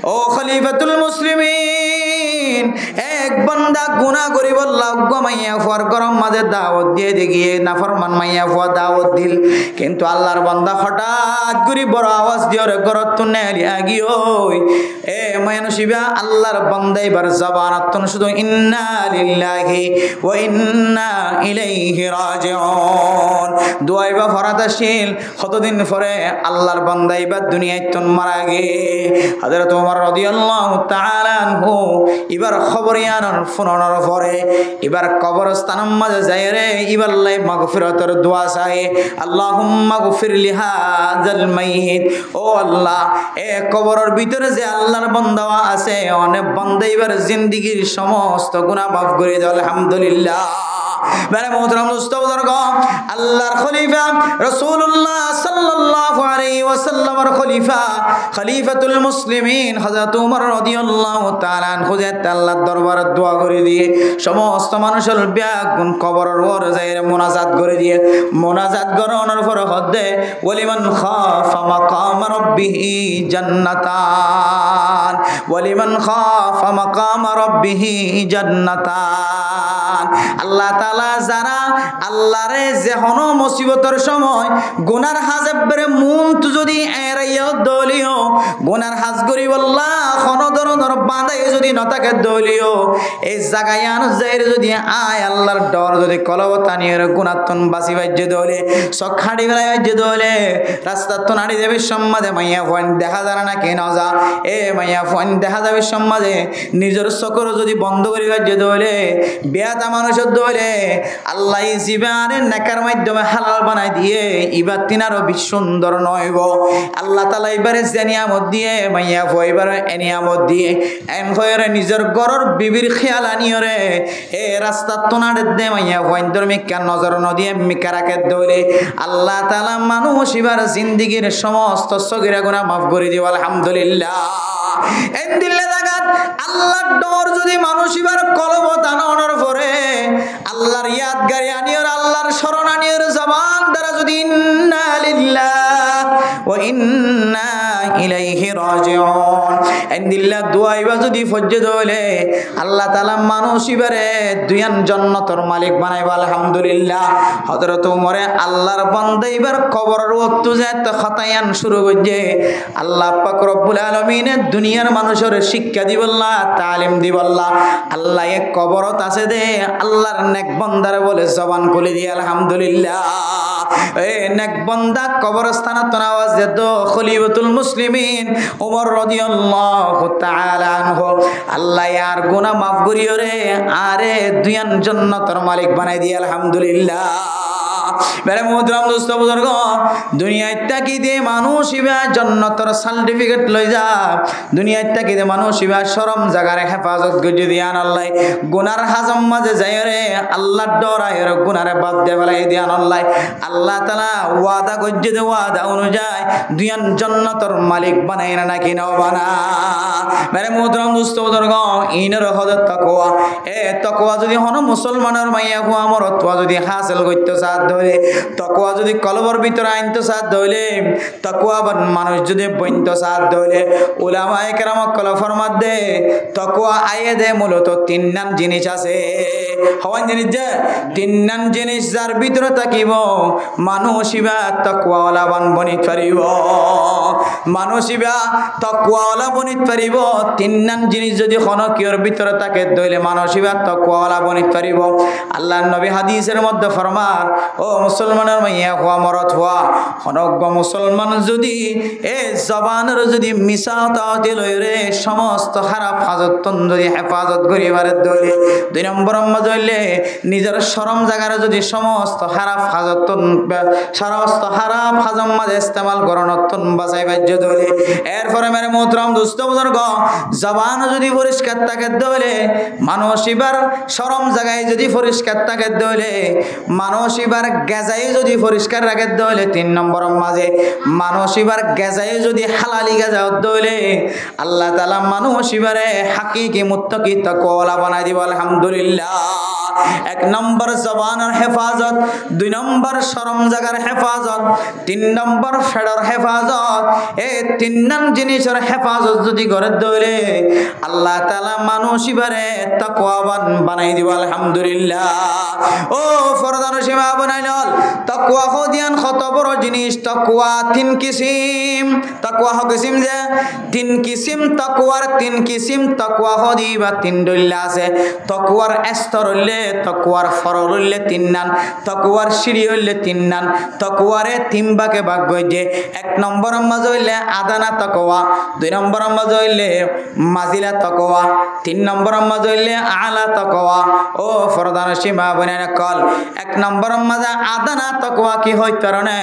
ও খলিফাতুল মুসলিমিন এক বান্দা গুনাহ করি বললা মাইয়া ফুয়ার গরম মাঝে দাওয়াত দিয়ে দেখিয়ে নাফরমান মাইয়া ফুয়া দাওয়াত দিল কিন্তু আল্লাহর বান্দা হঠাৎ করে বড় আওয়াজ দিয়ে গরত নেলি আগিও এ মায়ানসিবা আল্লাহর বান্দা এবার জবানাতন শুধু ইন্না লিল্লাহি ওয়া ইন্না ইলাইহি রাজিউন দুয়াইবা ফরাদাশিল কতদিন পরে আল্লাহর বান্দা এবার দুনিয়ায়তন মারা গে হযরত ওমর রাদিয়াল্লাহু তাআলা আনহু এবার খবরিয়ানোর ফোনানোর পরে এবার কবরস্থানের মাঝে যাই রে এবার লাই মাগফিরাতের দোয়া চাই আল্লাহুম্মা গফির লিহাযাল মাইয়িত ও আল্লাহ এ কবরের ভিতরে যে আল্লাহর বান্দা আছে অনেক বান্দা এবার জিন্দেগীর সমস্ত গুনাহ মাফ করে দাও আলহামদুলিল্লাহ মেরে মোহতরম দোস্ত বুজুর্গ আল্লাহর খলিফা রাসূলুল্লাহ সাল্লাল্লাহু আলাইহি ওয়াসাল্লামের খলিফা খলিফাতুল মুসলিমিন হযরত ওমর রাদিয়াল্লাহু তাআলা আনহু আল্লাহর দরবারে দোয়া করে দিয়ে সমস্ত মানুষের ব্যাগুন কবরের ওর যায় মুনাজাত করে দিয়ে মুনাজাত করানোর পর হদে ওয়ালিমান খাফা মাকাম রাব্বিহি জান্নাতান ওয়ালিমান খাফা মাকাম রাব্বিহি জান্নাতান আল্লাহ তাআলা যারা আল্লাহরে যেহনো মুসিবতের সময় গুনার হাজেবরে মুন্ত যদি এরাইয়া দলিও গুনার হাজ করি আল্লাহ কোন ধরনের বাঁধাই যদি নতাকে দলিও এই জায়গায় আন যাইরে যদি আয় আল্লাহর ডর যদি কলবতানির গুনাতন বাসি বাজ্যে দলে সখাড়ি গলায় বাজ্যে দলে রাস্তা তো নাড়ি দেবে সম্মাদে মাইয়া ফোন দেখা যায় না কেন যা এ মাইয়া ফোন দেখা যাবে সম্মাদে নিজের চকর যদি বন্ধ করি বাজ্যে দলে বেয়াতা মানুষের দলে আল্লাহ জীবনে নেকার মাধ্যমে হালাল বানাই দিয়ে ইবার তিনারও সুন্দর নয় গো আল্লাহ তাআলা এবারে যে নিয়ামত দিয়ে মাইয়া ফইবারে এ নিয়ামত দিয়ে এন ফয়রে নিজের ঘরের বিবির খেয়াল আনিয়রে এ রাস্তা তোনাড়ে দে মাইয়া ফইন ধর্মে কেন নজর নদিয়ে মিকারাকে দইলে আল্লাহ তাআলা মানুষ এবার জিন্দেগীর সমস্ত সগীরা গুনাহ মাফ করে দিও আলহামদুলিল্লাহ এন দিলে জাগাত আল্লাহর ডর যদি মানুষ এবার কলবত আনানোর পরে আল্লাহর ইয়াদগারি আনিয়র আল্লাহর শরণ আনিয়র জবান দ্বারা যদি ইন্না লিল্লাহ ওয়া ইন্না ইলাইহি রাজিউন ইনদিল্লাহ দুআইবা যদি ফজ্জে দলে আল্লাহ তাআলা মানুষ ইবারে দুয়ান জান্নাতের মালিক বানাইবা আলহামদুলিল্লাহ হযরত ওমরে আল্লাহর বান্দা এবার কবরের ওয়াক্ত যেত খতায়ান শুরু করছে আল্লাহ পাক রব্বুল আলামিন দুনিয়ার মানুষের শিক্ষা দিবল্লাহ তালিম দিবল্লাহ আল্লাহ এক কবরত আছে দে আল্লাহর নেক বান্দার বলে জবান খুলে দি আলহামদুলিল্লাহ এ নেক বান্দা কবরস্থানত আওয়াজ দে তো খলিফাতুল মুসলিমিন ওমর রাদিয়াল্লাহু তাআলা আনহু আল্লাহ আর গুনাহ মাফ করিও রে আরে দুয়ান জান্নাতের মালিক বানাই দি আলহামদুলিল্লাহ মেরে মোহতরম দোস্ত বুজুর্গ দুনিয়ায় তাকি দে মানুষ ইবা জান্নাতের সার্টিফিকেট লই যা দুনিয়ায় তাকি দে মানুষ ইবা শরম জায়গার হেফাজত গজি দিয়ান আল্লাহ গুনার হাজম মাঝে যায় রে আল্লাহর ডর আয়ের গুনারে বাদ দে বলাই দিয়ান আল্লাহ আল্লাহ তাআলা ওয়াদা গজি দে ওয়াদা অনুযায়ী দুয়ান জান্নাতের মালিক বানাই না নাকি নাও বানা মেরে মোহতরম দোস্ত বুজুর্গ ইনের হযরত তাকওয়া এ তাকওয়া যদি হন মুসলমানের মাইয়া হো আমর তোয়া যদি হাসিল করতে সাথ ধরে তাকওয়া যদি কলবর ভিতরে আনতে সাথ ধরে তাকওয়া মানুষ যদি বইনতে সাথ ধরে উলামায়ে কেরাম কল ফরমাত দে তাকওয়া আয়ে দে মূলত তিন নাম জিনিস আছে হওয়ান জিনিস যে তিন নাম জিনিস যার ভিতরে থাকিব মানুষ ইবা তাকওয়াওয়ালা বনিত পারিব মানুষ ইবা তাকওয়াওয়ালা বনিত পারিব তিন নাম জিনিস যদি খনকিয়র ভিতরে থাকে দইলে মানুষ ইবা তাকওয়াওয়ালা বনিত পারিব আল্লাহর নবী হাদিসের মধ্যে ফরমান ও মুসলমানের মাইয়া হওয়া মরত হওয়া অনজ্ঞ মুসলমান যদি এ জবানের যদি মিশাতে লই রে সমস্ত খারাপ হাজত যদি হেফাজত করিবারে দইলে দুই নম্বর হইলে নিজের শরম জায়গার যদি সমস্ত খারাপ হাজত সমস্ত খারাপ হাজম মাঝে ইস্তেমাল করণতন বাঁচাই বাজ্য দইলে এরপরে মেরে মোহতরম দোস্ত বুজুর্গ জবান যদি পরিষ্কার থাকে দইলে মানুষ এবার শরম জায়গায় যদি পরিষ্কার থাকে দইলে মানুষ এবার গেজাই যদি পরিষ্কার রাখে দইলে তিন নম্বর মাঝে মানুষ এবার গেজাই যদি হালালি গেজা দইলে আল্লাহ তাআলা মানুষ এবারে হাকিকি মুত্তাকি তাকওয়ালা বানাই দিব আলহামদুলিল্লাহ এক নম্বর জবানের হেফাজত দুই নম্বর শরম জায়গার হেফাজত তিন নম্বর ফেডার হেফাজত এই তিন নাম জিনিসের হেফাজত যদি করে দইলে আল্লাহ তাআলা মানুষ এবারে তাকওয়াবান বানাই দিব আলহামদুলিল্লাহ ও ফরদান সীমা বানাইল তাকওয়া হদিয়ান কত বড় জিনিস তাকওয়া তিন কিসিম তাকওয়া কিসিম যে তিন কিসিম তাকওয়ার তিন কিসিম তাকওয়া হদিবা তিন দইলা আছে তাকওয়ার স্তর হইলে তাকওয়ার ফরল হইলে তিন নান তাকওয়ার সিঁড়ি হইলে তিন নান তাকওয়ারে তিন ভাগে ভাগ হইছে এক নম্বর মাঝে হইলে আদানা তাকওয়া দুই নম্বর মাঝে হইলে মাজিলা তাকওয়া তিন নম্বর মাঝে হইলে আলা তাকওয়া ও ফরদান সীমা বনায় কল এক নম্বর মাঝে আদানা তাকওয়া কি হইতে কারণে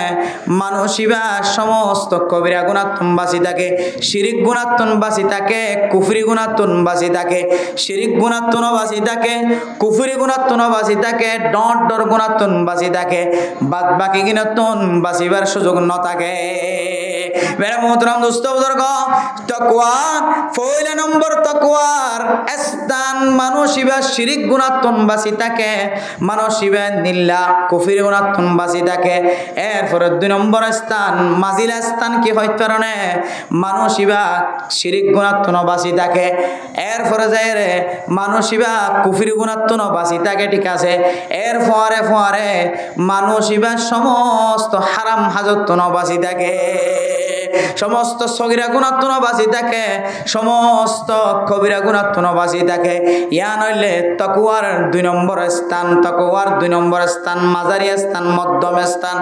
মানুষ ইবা সমস্ত কবিরা গুনাহতন বাঁচি থাকে শিরিক গুনাহতন বাঁচি থাকে কুফরি গুনাহতন বাঁচি থাকে শিরিক গুনাহতন বাঁচি থাকে কুফরি গুণাত্মন বাঁচি থাকে, ডর গুণাত্মন বাঁচি থাকে, বাদ বাকি গুণাত্মন বাঁচিবার সুযোগ ন থাকে। মেরে মোহতরম দোস্ত বুজুর্গ, তাকওয়া পয়লা নম্বর তাকওয়ার স্থান মানসিবা শিরিক গুণাত্মন বাঁচি থাকে, মানসিবা নিল্লা কুফরি গুণাত্মন বাঁচি থাকে। এরপরে 2 নম্বর স্থান মাজিলা স্থান কি হয় কারণে মানসিবা শিরিক গুণাত্মন বাঁচি থাকে। এরপরে যায় রে মানসিবা কুফরি গুণাত্মন বাঁচি থাকে, ঠিক আছে। এরপরে পরে মানসিবা সমস্ত হারাম হাজত বাঁচি থাকে, সমস্ত সগিরা গুণাত্মন বাঁচি থাকে, সমস্ত কবিরা গুণাত্মন বাঁচি থাকে। ইয়া নইলে তাকওয়ার 2 নম্বর স্থান, তাকওয়ার 2 নম্বর স্থান মাঝারি স্থান, মধ্যম স্থান।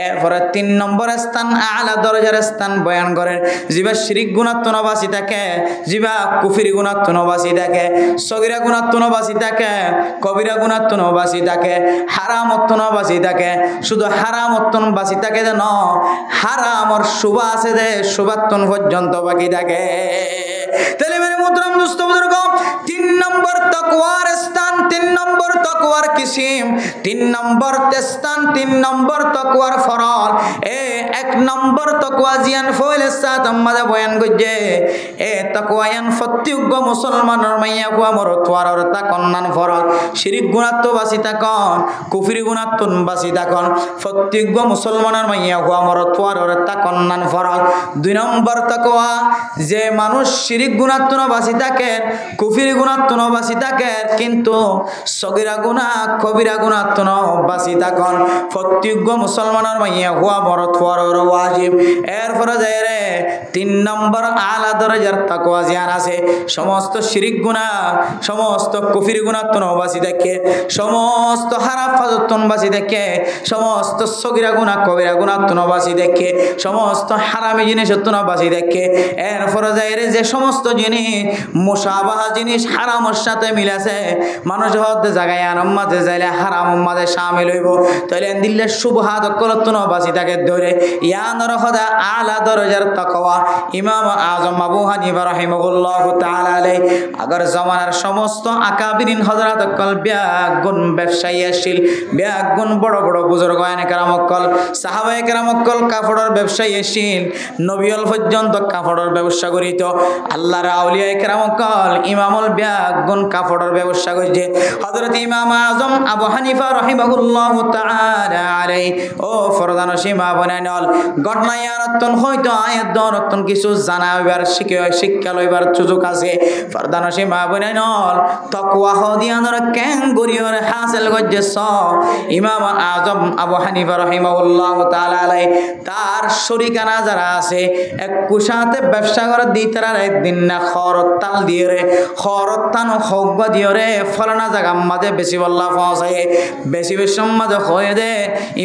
এরপরে 3 নম্বর স্থান আলা দরজার স্থান বয়ান করেন। জিবা শিরিক গুণাত্মন বাঁচি থাকে, জিবা কুফরি গুণাত্মন বাঁচি থাকে, সগিরা গুণাত্মন বাঁচি থাকে, কবিরা গুণাত্মন বাঁচি থাকে, হারামত্তন বাঁচি থাকে। শুধু হারামত্তন বাঁচি থাকে যেন হারামর শুভা আছে যে শুভাত্তন পর্যন্ত বাকি থাকে। তাহলে মেরে মুহতারাম দোস্ত বুজুর্গ, 3 নম্বর তাকওয়ার স্থান, 3 নম্বর তাকওয়ার কিসিম, 3 নম্বর স্থান, 3 নম্বর তাকওয়ার ফরল। 1 নম্বর তাকওয়া জিয়ান ফয়ল সাত আমাদা বয়ান গজে তাকওয়ায়ান প্রত্যেক মুসলমানের মাইয়া কুয়া মরতওয়ার তাকন্নান ফরল। শিরিক গুণাত্ম বাঁচি তাকন, কুফরি গুণাত্ম বাঁচি তাকন, প্রত্যেক মুসলমানের মাইয়া কুয়া মরতওয়ার তাকন্নান ফরল। 2 নম্বর তাকওয়া যে মানুষ শিরিক গুণাত্ম বাঁচি থাকে, কুফরি গুণাত্ম বাঁচি থাকে, কিন্তু সগিরা গুনাহ কবিরা গুণাত্ম বাঁচি থাকন, প্রত্যেক মুসলমানের মাইয়া হুয়া মরতওয়ার ওয়াজিব। এরপরে যায় রে 3 নম্বর আলা দরজার তাকওয়া জিয়ান আছে, সমস্ত শিরিক গুনাহ সমস্ত কুফরি গুণাত্ম বাঁচি থাকে, সমস্ত হারাম ফাজতন বাঁচি থাকে, সমস্ত সগিরা গুনাহ কবিরা গুণাত্ম বাঁচি থাকে, সমস্ত হারামি জিনিস বাঁচি থাকে। এরপরে যায় রে যে সমস্ত জিনিস মুশাবাহা জিনিস হারামের সাথে মিলাছে, মানুষ হতে জায়গায় আরাম মাঝে যাইলে হারাম মাঝে শামিল হইব, তাহলে দিল্লে শুভহাত কলতন বাঁচি থাকে ধরে। ইয়ানর খোদা আলা দরজার তাকওয়া ইমাম আজম আবু হানিফা রাহিমাহুল্লাহু তাআলা আলাইহি আগর জামানার সমস্ত আকাবিরিন হযরত কল ব্যাগুন ব্যবসায়ী আসিল, ব্যাগুন বড় বড় বুজুর্গ আনে কেরামকল সাহাবায়ে কেরামকল কাপড়ের ব্যবসায়ী আসিল, নবীল পর্যন্ত কাপড়ের ব্যবসা করিত। আল্লাহর আউলিয়া কেরামকল ইমামুল ব্যাগুন কাপড়ের ব্যবসা করছে। হযরত ইমাম আজম আবু হানিফা রাহিমাহুল্লাহু তাআলা আলাইহি ও ফরদান সীমা বনাইনল ঘটনায়ানতন হয়তো আয়াতন কিছু জানা হইবার শিক্ষা লইবার সুযোগ আছে। ফরদান সীমা বনাইনল তাকওয়া হদিয়ানর কেন গরিয়র হাসিল করছে। ইমাম আজম আবু হানিফা রাহিমাহুল্লাহু তাআলা আলাইহি তার শরীকানা যারা আছে এক কুশাতে ব্যবসা করে দিতারা একদিন না খরতাল দিয়ে রে খরতান হগ্গ দিয়ে রে ফলানা জায়গা মাঝে বেশি বল্লা পৌঁছায়, বেশি মাঝে হয়ে দে।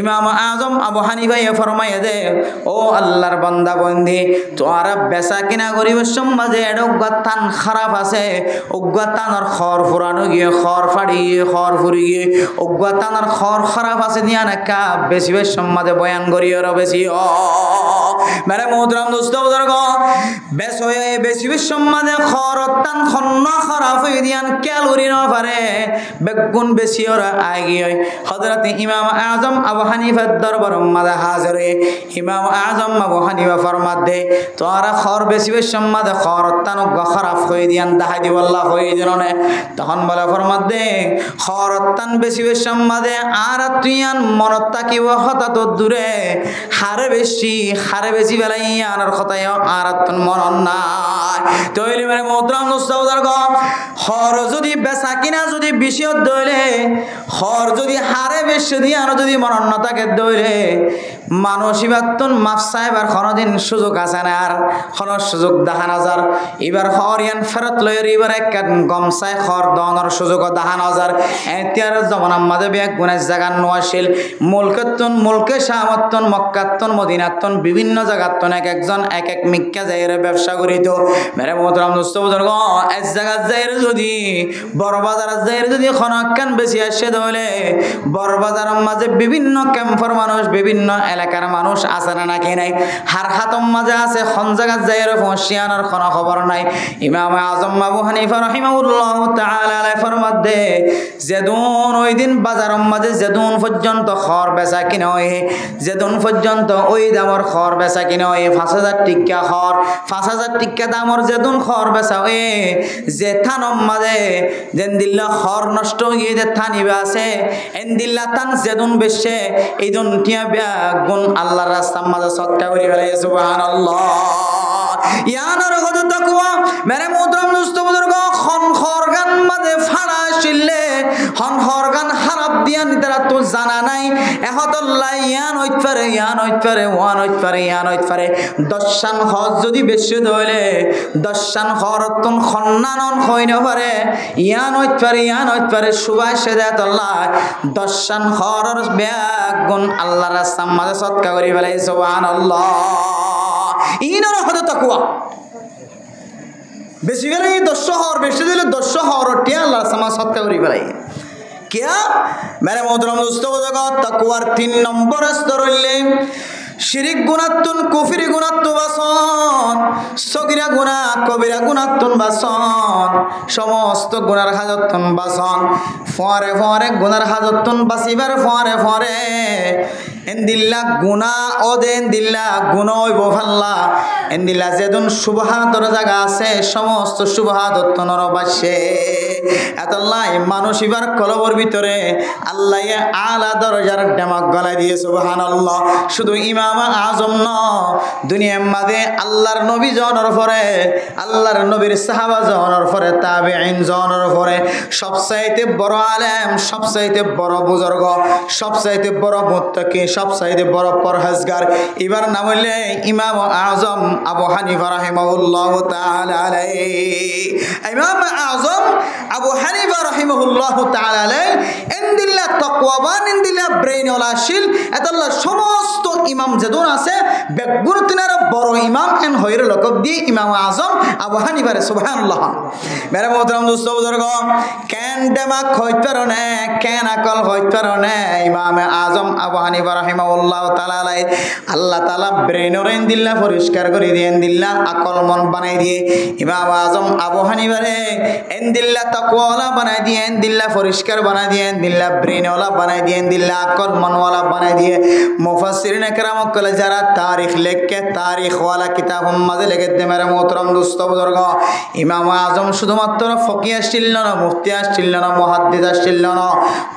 ইমাম আজম আবু হানিফা ফরমাইয়া দে, ও আল্লাহর বান্দা বন্দি তোরা বেচা কিনা গরিবের সমাজে অজ্ঞাতান খারাপ আছে, অজ্ঞাতানোর খর ফুরানো গিয়ে খর ফাড়ি গিয়ে খর ফুরি গিয়ে অজ্ঞাতানোর খর খারাপ আছে নিয়া নাকা বেশি সমাজে বয়ান করিও বেশি মেরে মোহতরম দোস্ত বুজুর্গ বেশ হয়ে বেশি সমাজে খরতান খন্ন খারাপ হয়ে দিয়ান ক্যালোরি না পারে বেগুন বেশি ওরা আগে হয়। হযরত ইমাম আজম আবু হানিফার দরবার মাঝে হাজির হয়ে ইমাম আজম আবু হানিফা ফরমাত দে তোরা খর বেশি সমাজে খরতান খারাপ হয়ে দিয়ান দাহাই দিব আল্লাহ হয়ে দিন। তখন বলে ফরমাত দে খরতান বেশি সমাজে আর তুইয়ান মনত তাকিব হঠাৎ দূরে হারে বেশি বেলাই আনার কথায় আর মরণ নাই। তৈরি মানে মোহতরম দোস্ত হর যদি বেচা কিনা যদি বেশি দইলে হর যদি হারে বেশি দিয়ে আর যদি মরণ না থাকে দইলে মানসিবাতন মাফ সাহেবার কোনদিন সুযোগ আছে না, আর কোন সুযোগ দেখা নাজার। এবার হর ইয়ান ফেরত লয়ের এবার এক গমসায় খর দনের সুযোগ দেখা নাজার। এতিয়ার জমানার মাঝে এক গুণের জায়গা নোয়াশিল মুলকতন মুলকে শাহামতন মক্কাতন মদিনাতন বিভিন্ন জায়গাতন এক একজন এক এক মিক্কা জায়গায় ব্যবসা করিত। মেরে মোহতরম দোস্ত বুজুর্গ এক জায়গা যাইর যদি বড় বাজার যাইর যদি খনকান বেশি আসে দলে বড় বাজারের মাঝে বিভিন্ন ক্যাম্পর মানুষ বিভিন্ন এলাকার মানুষ আছে না নাকি নাই হার হাতম মাঝে আছে খন জায়গা যাইর ফসিয়ানোর কোনো খবর নাই ইমাম আজম আবু হানিফা রাহিমাহুল্লাহ তাআলা আলাইহি ফরমাতে যেদুন ওই দিন বাজারের মাঝে যেদুন পর্যন্ত খর বেচা কিনা হয় যেদুন পর্যন্ত ওই দামর খর বেচা কিনা হয় 5000 টিকা খর 5000 টিকা দামর যেদুন খর বেচা হয় যে থানম মাঝে যেন দিল্লা খর নষ্ট হয়ে যে থানিবে আছে এন দিল্লা থান যেদুন বেশে এই দুন টিয়া গুণ আল্লাহর রাস্তার মাঝে সৎকা করি ফেলে সুবহানাল্লাহ ইয়ানার কত তাকওয়া মেরে মোহতরম দোস্ত বুজুর্গ খন খরগান মাঝে ফাড়া ছিললে হন খরগান হারাপ দিয়া নিতারা তো জানা নাই এহতল্লাহ ইয়ান হইত পারে ওয়ান হইত পারে দশান হজ যদি বেশি ধইলে দশান হরতন খন্নানন হই না পারে ইয়ান হইত পারে সুবাসে দেতল্লাহ দশান হরর ব্যাগ গুণ আল্লাহর রাস্তার মাঝে সৎকা করি ফেলাই সুবহানাল্লাহ ইনার হদ তাকওয়া বেশি গেলে 10 শহর বেশি দিলে 10 শহর টিয়া আল্লাহর সামা সৎকা করি ফেলাই क्या मेरे मोहतरम दोस्तों तकवार 3 नंबर स्तর হইলে শিরিক গুনাতুন কুফরি গুনাতু বাসন সগীরা গুনাহ কবিরা গুনাতুন বাসন সমস্ত গুনার হাজতুন বাসন ফরে গুনার হাজতুন বাসিবার ফরে এন্দিল্লা গুনাহ ওদেন দিল্লা গুনাহ হইব ফাল্লা এন্দিল্লা যেদুন সুবহাতর জায়গা আছে সমস্ত সুবহাতর বাসে এতল্লাই মানুষ ইবার কলবর ভিতরে আল্লাহ আলা দরজার ডেমাক গলায় দিয়ে সুবহানাল্লাহ শুধু ইমাম আজম ন দুনিয়ার মাঝে আল্লাহর নবী জনের পরে আল্লাহর নবীর সাহাবা জনের পরে তাবেঈন জনের পরে সবচাইতে বড় আলেম সবচাইতে বড় বুজুর্গ সবচাইতে বড় মুত্তাকি সবচাইতে বড় পরহেজগার এবার নাম হইলে ইমাম আজম আবু হানিফা রাহিমাহুল্লাহু তাআলা আলাইহি ইমাম আজম আবু হানিফা রাহিমাহুল্লাহু তাআলা আলাইহি ইনদিল্লাহ তাকওয়াবান ইনদিল্লাহ ব্রেইনওয়ালা শিল এতল্লাহ সমস্ত ইমাম যেদুন আছে বেগুরতিনার বড় ইমাম এন হইর লকব দি ইমাম আজম আবু হানিফা সুবহানাল্লাহ মেরে মোহতরম দোস্ত বুজুর্গ কেন দেমাক হইত পারনে কেন আকল হইত পারনে ইমাম আজম আবু হানিফা রাহিমাহুল্লাহু তাআলা আলাইহি আল্লাহ তাআলা ব্রেইনর ইনদিল্লাহ পরিষ্কার করে দিয়ে ইনদিল্লাহ আকল মন বানাই দিয়ে ইমাম আজম আবু হানিফা রে ইনদিল্লাহ তাকওয়ালা বানাই দিয়ে ইনদিল্লাহ পরিষ্কার বানাই দিয়ে ইনদিল্লাহ ব্রেইনওয়ালা বানাই দিয়ে ইনদিল্লাহ আকল মনওয়ালা বানাই দিয়ে মুফাসসিরিন کرام কলে যারা তারিখ লেখকে তারিখ ওয়ালা কিতাব মাঝে লিখে দে মেরে মোহতরম দোস্ত বুজুর্গ ইমাম আজম শুধুমাত্র ফকিহ ছিল না মুফতি ছিল না মুহাদ্দিস ছিল না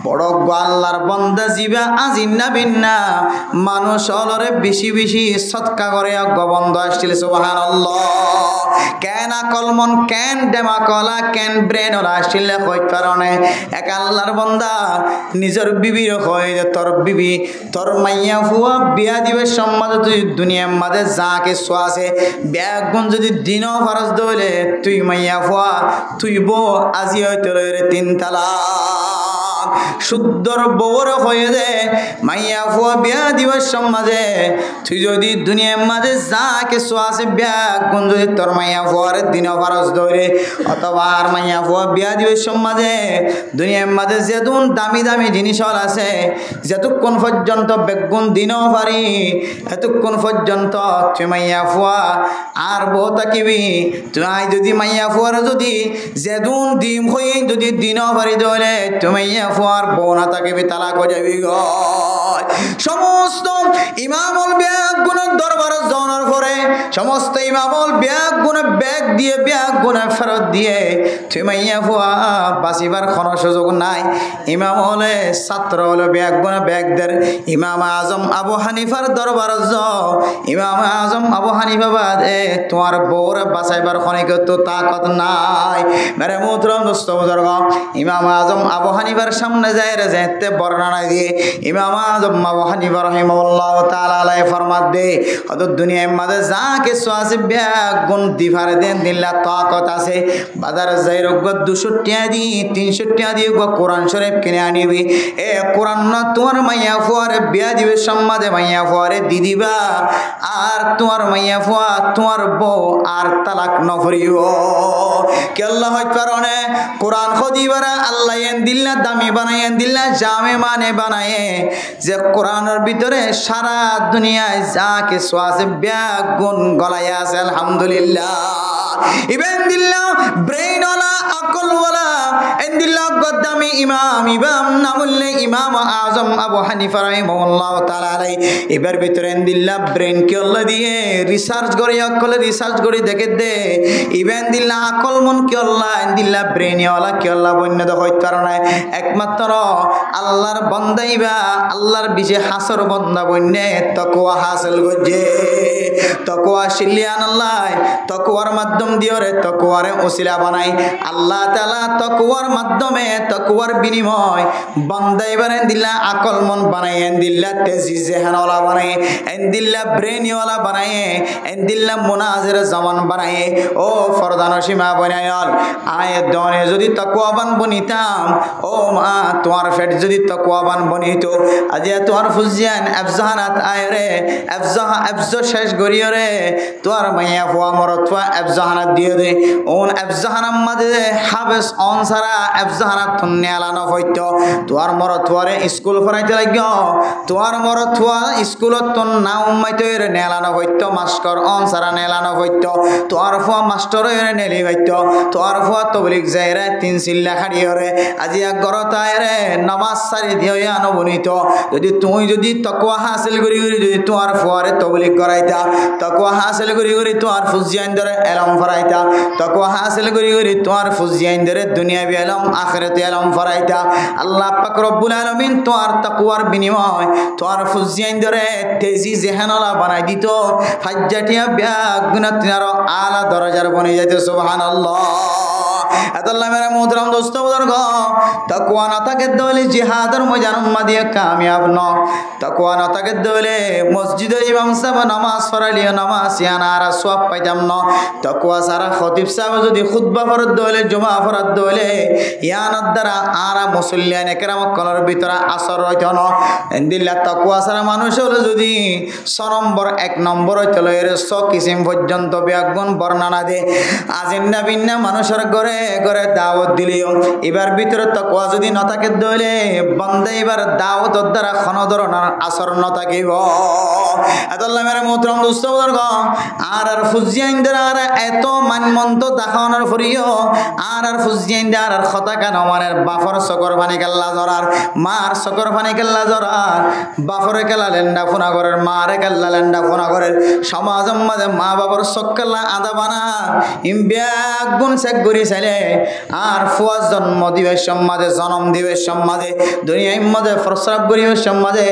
বড় আল্লাহর বান্দা জিবা আজিন্না বিন্না মানুষ অলরে বেশি বেশি সদকা করে গোবন্দ আসছিল সুবহানাল্লাহ কেন আকল মন কেন দেমাকলা কেন ব্রেন ওলা আসছিল কই কারণে এক আল্লাহর বান্দা নিজের বিবির কয় যে তোর বিবি তোর মাইয়া ফুয়া বিয়া দিবে সম্মাদ তুই দুনিয়ার মাঝে যা কিছু আছে বিয়া গুণ যদি দিনও ফরজ দইলে তুই মাইয়া ফুয়া তুই বউ আজি হইতে রে 3 তালাক শুদ্ধর বউর হয়ে দে মাইয়া ফুয়া বিয়া দিবে সমাজে তুই যদি দুনিয়ার মাঝে যা কিছু আছে বিয়া গুণ যদি তোর মাইয়া ফুয়ার দিনও ফরজ দইলে অথবা আর মাইয়া ফুয়া বিয়া দিবে সমাজে দুনিয়ার মাঝে যেদুন দামি দামি জিনিস আছে যতক্ষণ পর্যন্ত বেগুন দিনও পারি এতক্ষণ পর্যন্ত তুই মাইয়া ফুয়া আর বউ থাকিবি তুই যদি মাইয়া ফুয়ার যদি যেদুন ডিম হয়ে যদি দিনও পারি দইলে তুই মাইয়া ফুয়ার বউ না থাকিবি তালাক হয়ে যাবি গ সমস্ত ইমামুল ব্যাগ গুণ দরবার জনের পরে সমস্ত ইমামুল ব্যাগ গুণ ব্যাগ দিয়ে ব্যাগ গুণ ফেরত দিয়ে তুই মাইয়া ফুয়া বাঁচিবার কোনো সুযোগ নাই ইমাম হলে ছাত্র হলে ব্যাগ গুণ ব্যাগ দের ইমাম আজম আবু হানিফার দরবার ইমাম আজম আবু হানিফা বাদে তোমার বউর বাঁচাইবার খনিকত তাকত নাই মেরে মোহতরম দোস্ত বুজুর্গ ইমাম আজম আবু হানিফার সামনে যায় রে যেতে বর্ণনা দিয়ে ইমাম আযম আবু হানিফা রাহিমাহুল্লাহ তাআলা আলাই ফরমাত দে অত দুনিয়ার মাঝে যা কিছু আছে বেগুন দিভারে দেন দিল্লা তাকত আছে বাজারে যাই রোগ 200 টাকা দি 300 টাকা দিয়ে কোরআন শরীফ কিনে আনিবি এ কোরআন না তোমার মাইয়া ফুয়ারে বিয়া দিবে সমাজে মাইয়া ফুয়ারে দি দিবা আর তোমার মাইয়া ফুয়া তোমার বউ আর তালাক নফরিও কে আল্লাহ হইতে পারে কোরআন খদিবারা আল্লাহ এন দিল্লা দামি বানায়েন দিল্লা জামে মানে বানায়ে যে কোরআনের ভিতরে সারা দুনিয়ায় যা কিছু আছে বেগুন গলায় আছে আলহামদুলিল্লাহ ইবেন দিল্লা ব্রেইন ওয়ালা আকল ওয়ালা এন দিল্লা গদ্দামি ইমাম নামুল্লে ইমাম আযম আবু হানিফা রাহিমাহুল্লাহ তাআলা আলাই এবার ভিতরে এন দিল্লা ব্রেইন কে আল্লাহ দিয়ে রিসার্চ করে আকল রিসার্চ করে দেখে দে ইবেন দিল্লা আকল মন কে আল্লাহ এন দিল্লা ব্রেইন ওয়ালা কে আল্লাহ বন্য দে হইত কারণে একমাত্র আল্লাহর বান্দাইবা আল্লাহর বিজে হাসর বান্দা বন্যে তাকওয়া হাসিল গজে তাকওয়া শিলিয়ান আল্লাহ তাকওয়ার মাধ্যম দিওরে তাকওয়ারে ওসিলা বানাই আল্লাহ তাআলা তাকওয়ার মাধ্যমে তাকওয়ার বিনিময় বান্দাইবারে দিল্লা আকল মন বানাই এন দিল্লা তেজি জেহানওয়ালা বানাই এন দিল্লা ব্রেইনওয়ালা বানাই এন দিল্লা মুনাজির জামান বানাই ও ফরদানো সীমা বানায়াল আয় দনে যদি তাকওয়াবান বনিতাম ও মা তোমার ফেট যদি তাকওয়াবান বনিতো আজি তোমার ফুজিয়ান আফজাহানাত আয়রে আফজা শেষ গরিয় রে তোমার মাইয়া ফুয়া মরতফা আফজাহানাত দিয়ে দে ওন আফজাহানাম মাঝে হাবেস অন সারা আফজাহানাত থন্নে আলানো হইতো তোমার মরতফারে স্কুল ফরাইতে লাগিও তোমার মরতফা স্কুলত তোন নাম মাইতো রে নেলানো হইতো মাস্টার অন সারা নেলানো হইতো তোমার ফুয়া মাস্টার রে নেলি হইতো তোমার ফুয়া তবলিগ যায় রে 3 সিল্লা খাড়িও রে আজি গরতায় রে নামাজ সারি দিও আনো বনিত যদি তাকওয়া হাসিল করি যদি তোমার ফুয়ারে তবলিগ করাইতা তাকওয়া হাসিল করি তোমার ফুজিয়ান ধরে এলম ফরাইতা তাকওয়া হাসিল করি তোমার ফুজিয়ান ধরে দুনিয়াবি এলম আখিরাতে এলম ফরাইতা আল্লাহ পাক রব্বুল আলামিন তোমার তাকওয়ার বিনিময় তোমার ফুজিয়ান ধরে তেজি জেহানওয়ালা বানাই দিত ফাজ্জাটিয়া বেগুনাতিনার আলা দরজার বনে যাইতে সুবহানাল্লাহ আল্লাহ মেরা মোহতরম দোস্ত বুজুর্গ তাকওয়া না থাকে দলে জিহাদের ময়দান মাদিয়া কামিয়াব ন তাকওয়া না থাকে দলে মসজিদের ইমাম সাহেব নামাজ পড়ালিও নামাজ ইয়ানারা সওয়াব পাইতাম ন তাকওয়া সারা খতিব সাহেব যদি খুতবা পড়ত দলে জুমা পড়ত দলে ইয়ানার দ্বারা আরা মুসল্লিয়ান একরাম কলর ভিতরে আসর হইত ন ইনদিল্লাহ তাকওয়া সারা মানুষ হলো যদি 6 নম্বর 1 নম্বর হইতো এর 100 কিসিম পর্যন্ত বেগুন বর্ণনা দে আজিন্না বিন্না মানুষের ঘরে ঘরে দাওয়াত দিলিও এবার ভিতরে তাকওয়া যদি না থাকে দলে বান্দা এবার দাওয়াত দ্বারা কোন ধরনের আসর না থাকিব আল্লাহ মেরে মোহতরম দোস্ত বুজুর্গ আর ফুজিয়াইনদের আর এত মানমন্ত দেখানোর ফরিও আর ফুজিয়াইনদের আর কথা কেন মানের বাফর সকর পানি কেল্লা জরার মার সকর পানি কেল্লা জরার বাফরে কেলা লেন্ডা ফোনা করের মারে কেল্লা লেন্ডা ফোনা করের সমাজের মাঝে মা বাবার সকল্লা আদা বানা বেগুন চেক করি চাইলে আর ফুয়া জন্ম দিবস সমাজে জন্ম দিবস সমাজে দুনিয়ার মাঝে প্রস্রাব করিবেশ সমাজে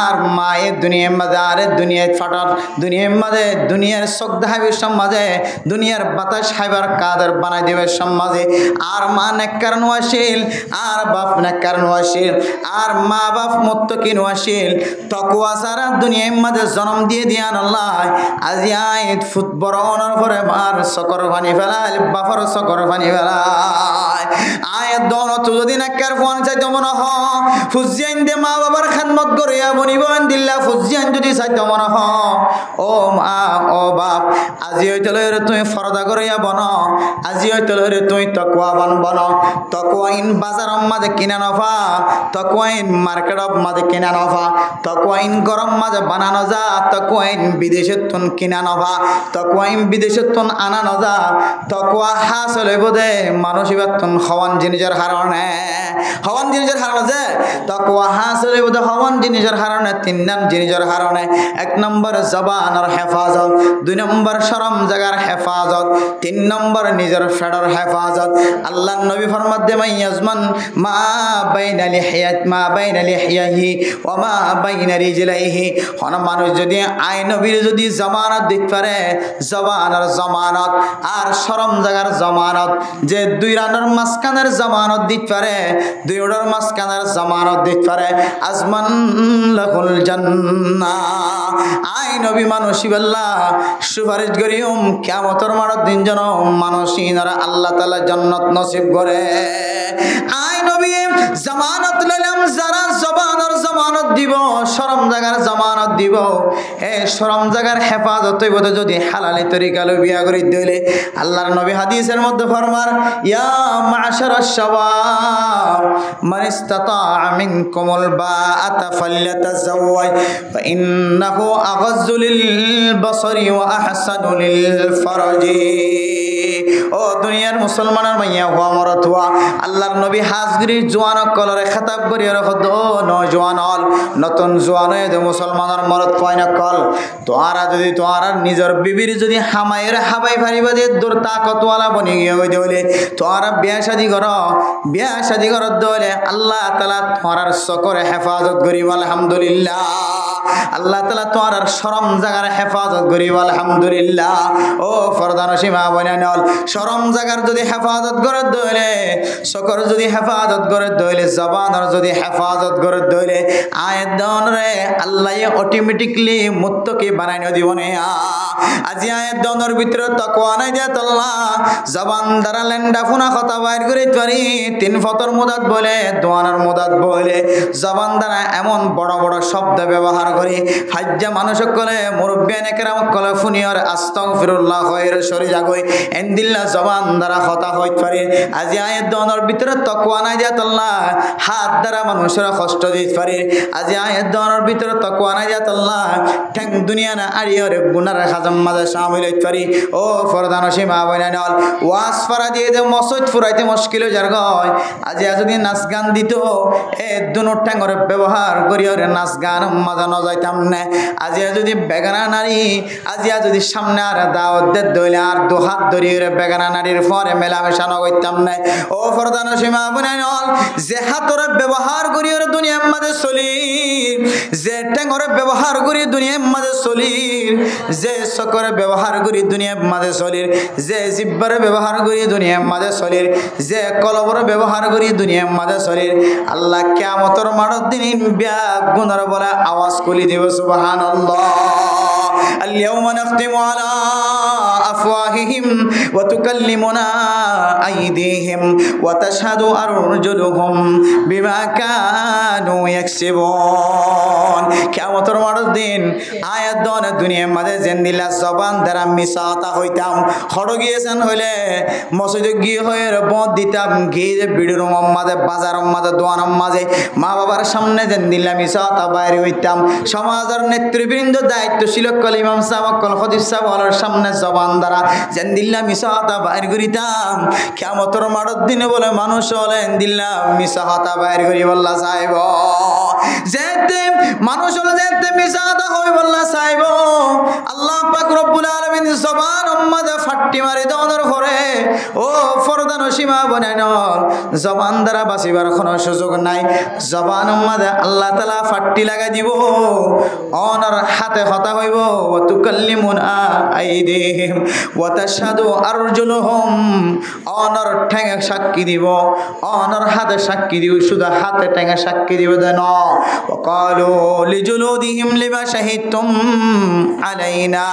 আর মায়ের দুনিয়ার মাঝে আরে দুনিয়ায় ফাটার দুনিয়ার মাঝে দুনিয়ার চোখ দেখাইবেশ সমাজে দুনিয়ার বাতাস খাইবার কাদের বানাই দিবে সমাজে আর মা নেককার নোয়াশীল আর বাপ নেককার নোয়াশীল আর মা বাপ মুত্তাকি নোয়াশীল তাকওয়া সারা দুনিয়ার মাঝে জন্ম দিয়ে দিয়ান আল্লাহ আজি আইত ফুট বড় অনর পরে মার সকর পানি ফেলাল বাফর সকর পানি ফেলায় আয়াত দনত যদি নেককার ফোন চাইতো মনে হ ফুজিয়ান দে মা বাবার খেদমত করিয়া বনিবন দিল্লা ফুজিয়ান যদি চাইতো মনে হ ও মা ও বাপ আজি হইতে লইরে তুই ফরদা করিয়া বন আজি হইতে লইরে তুই তাকওয়াবান বন তাকওয়া ইন বাজারম মাঝে কিনা নফা তাকওয়া ইন মার্কেটম মাঝে কিনা নফা তাকওয়া ইন গরম মাঝে বানানো যা তাকওয়া ইন বিদেশে তুন কিনা নফা তাকওয়া ইন বিদেশে তুন আনা নজা তাকওয়া হাসল হইব দে মানুষ ইবার তুন হওয়ান জিনিসের কারণে হওয়ান জিনিসের কারণে যে তাকওয়া হাসিল হইব হওয়ান জিনিসের কারণে 3 নাম জিনিসের কারণে 1 নম্বর জবানের হেফাজত 2 নম্বর শরম জায়গার হেফাজত 3 নম্বর নিজের ফেডার হেফাজত আল্লাহর নবী ফরমাতে মাইয়াজমান মা বাইনা লিহিয়াহি ওয়া মা বাইনা রিজলাইহি কোন মানুষ যদি আই নবীর যদি জামানত দিতে পারে জবানের জামানত আর শরম জায়গার জামানত যে 2 রানের মাঝখানের জামানত দিতে পারে 2 ওড়ার মাঝখানের জামানত দিতে পারে আজমান লাহুল জান্নাহ আই নবী মানুষই বল্লা সুপারিশ করিম কিয়ামতের মাঠের দিন যেন মানুষিনারা আল্লাহ তাআলা জান্নাত নসিব করে আই নবী জামানত লইলাম যারা জবানের জামানত দিব শরম জায়গার জামানত দিব এ শরম জায়গার হেফাজত হইব যদি হালালি তরিকা লই বিয়া করি দিলে আল্লাহর নবী হাদিসের মধ্যে ফরমার ইয়া মাশারাশ শাবাব মান ইসতাতা মিনকুমুল বাআতা ফালইতাযাওয়াজ ফাইন্নাহু আগাজ্জু লিল বাসারি ওয়া আহসানু লিল ফারাজি ও দুনিয়ার মুসলমানের মাইয়া হওয়া মরত হওয়া আল্লাহর নবী হাজগিরি জোয়ান কলরে খেতাব করিয়া রাখত ও নজওয়ান হল নতুন জোয়ান হয়ে মুসলমানের মরত কয় না কল তোরা যদি তোরা নিজের বিবির যদি হামাইয়ের হাবাই ফারিবা দিয়ে দূর তাকতওয়ালা বনি গিয়ে হইতে হলে তোরা বিয়া শাদি কর দলে আল্লাহ তাআলা তোরার সকরে হেফাজত করিব আলহামদুলিল্লাহ আল্লাহ তাআলা তোরার শরম জায়গার হেফাজত করিব আলহামদুলিল্লাহ ও ফরদানসী মা বোনেনল শরম জায়গার যদি হেফাজত করে দলে সকর যদি হেফাজত করে দলে জবানের যদি হেফাজত করে দলে আয়াত দনরে আল্লাহ অটোমেটিকলি মুত্তকি বানাই দিব না আজি আয়াত দনের ভিতরে তাকওয়া নাই দিয়া আল্লাহ জবান দ্বারা লেন্ডা ফুনা কথা বাইর করে পারি 3 ফতর মুদাত বলে দোয়ানের মুদাত বলে জবান দ্বারা এমন বড় বড় শব্দ ব্যবহার করি হাজ্জা মানুষ কলে মুরব্বিয়ান একরাম কলে ফুনিয়র আস্তাগফিরুল্লাহ খায়র সরি যাগই এন্দিল্লা জবান দ্বারা কথা হইতে পারে আজি আয়াত দনের ভিতরে তাকওয়া নাই দিয়া আল্লাহ হাত দ্বারা মানুষের কষ্ট দিতে পারে আজি আয়াত দনের ভিতরে তাকওয়া নাই দিয়া আল্লাহ ঠ্যাং দুনিয়া না আড়িয়রে গুনার খাজম মাঝে শামিল হইতে পারি ও ফরদানসী মা বোনেনল ওয়াজ ফরা দিয়ে যে মসজিদ ফুরাইতে মুশকিল হয়ে যার গয় আজি যদি নাচ গান দিত এ দুনো ঠ্যাঙ্গর ব্যবহার করি ওরে নাচ গান মাঝে ন যাইতাম না আজি যদি বেগানা নারী আজি যদি সামনে আর দাওয়াত দে দইলে আর 2 হাত ধরি ওরে বেগানা নারীর পরে মেলামেশা ন করতাম না ও ফরদানসী মা বোনেনল যে হাতর ব্যবহার করি ওরে দুনিয়ার মাঝে চলি যে ঠ্যাঙ্গর ব্যবহার করি দুনিয়ার মাঝে চলি যে সকরে ব্যবহার করি দুনিয়ার মাঝে চলির যে জিব্বার ব্যবহার করি দুনিয়ার মাঝে চলির যে কলবর ব্যবহার করি দুনিয়ার মাঝে চলির আল্লাহ কিয়ামতের মাঠের দিন ব্যাগ গুনার বলে আওয়াজ কলি দিব সুবহানাল্লাহ اليوم نختم على أفواههم وتكلمنا أيديهم وتشهد أرجلهم بما كانوا يكسبون কিয়ামতের মাঠের দিন আয়াত দন দুনিয়ার মাঝে জেন্দিলা জবান দ্বারা মিসাতা হইতাম হড় গিয়েছেন হইলে মসজিদে গিয়ে হয়ে বদ দিতাম গিয়ে বিড়ির মাঝে বাজার মাঝে দোয়ানের মাঝে মা বাবার সামনে জেন্দিলা মিসাতা বাইরে হইতাম সমাজের নেতৃবৃন্দ দায়িত্বশীল কল ইমাম সাহেব কল খতিব সাহেবের সামনে জবান দ্বারা জেন্দিল্লা মিসাতা বাইর করিতাম কিয়ামতের মাঠের দিনে বলে মানুষ হলে দিল্লা মিসাতা বাইর করি বল্লা সাহেব যেতে মানুষ হলে যেতে মিসাতা হই বল্লা সাহেব আল্লাহ পাক রব্বুল আলামিন জবান উম্মাদে ফাট্টি মারি দনের পরে ও ফরদানসী মা বোনেনল জবান দ্বারা বাঁচিবার কোনো সুযোগ নাই জবান উম্মাদে আল্লাহ তাআলা ফাট্টি লাগাই দিব অনর হাতে কথা হইব ওয়া তুকাল্লিমুনা আইদিহিম ওয়া তাশহাদু আরজুলুহুম অনর ঠ্যাঙে সাক্ষী দিব অনর হাতে সাক্ষী দিব শুধু হাতে ঠ্যাঙে সাক্ষী দিব দেন ওয়া ক্বালু লিজুলুদিহিম লিমা শাহিদতুম আলাইনা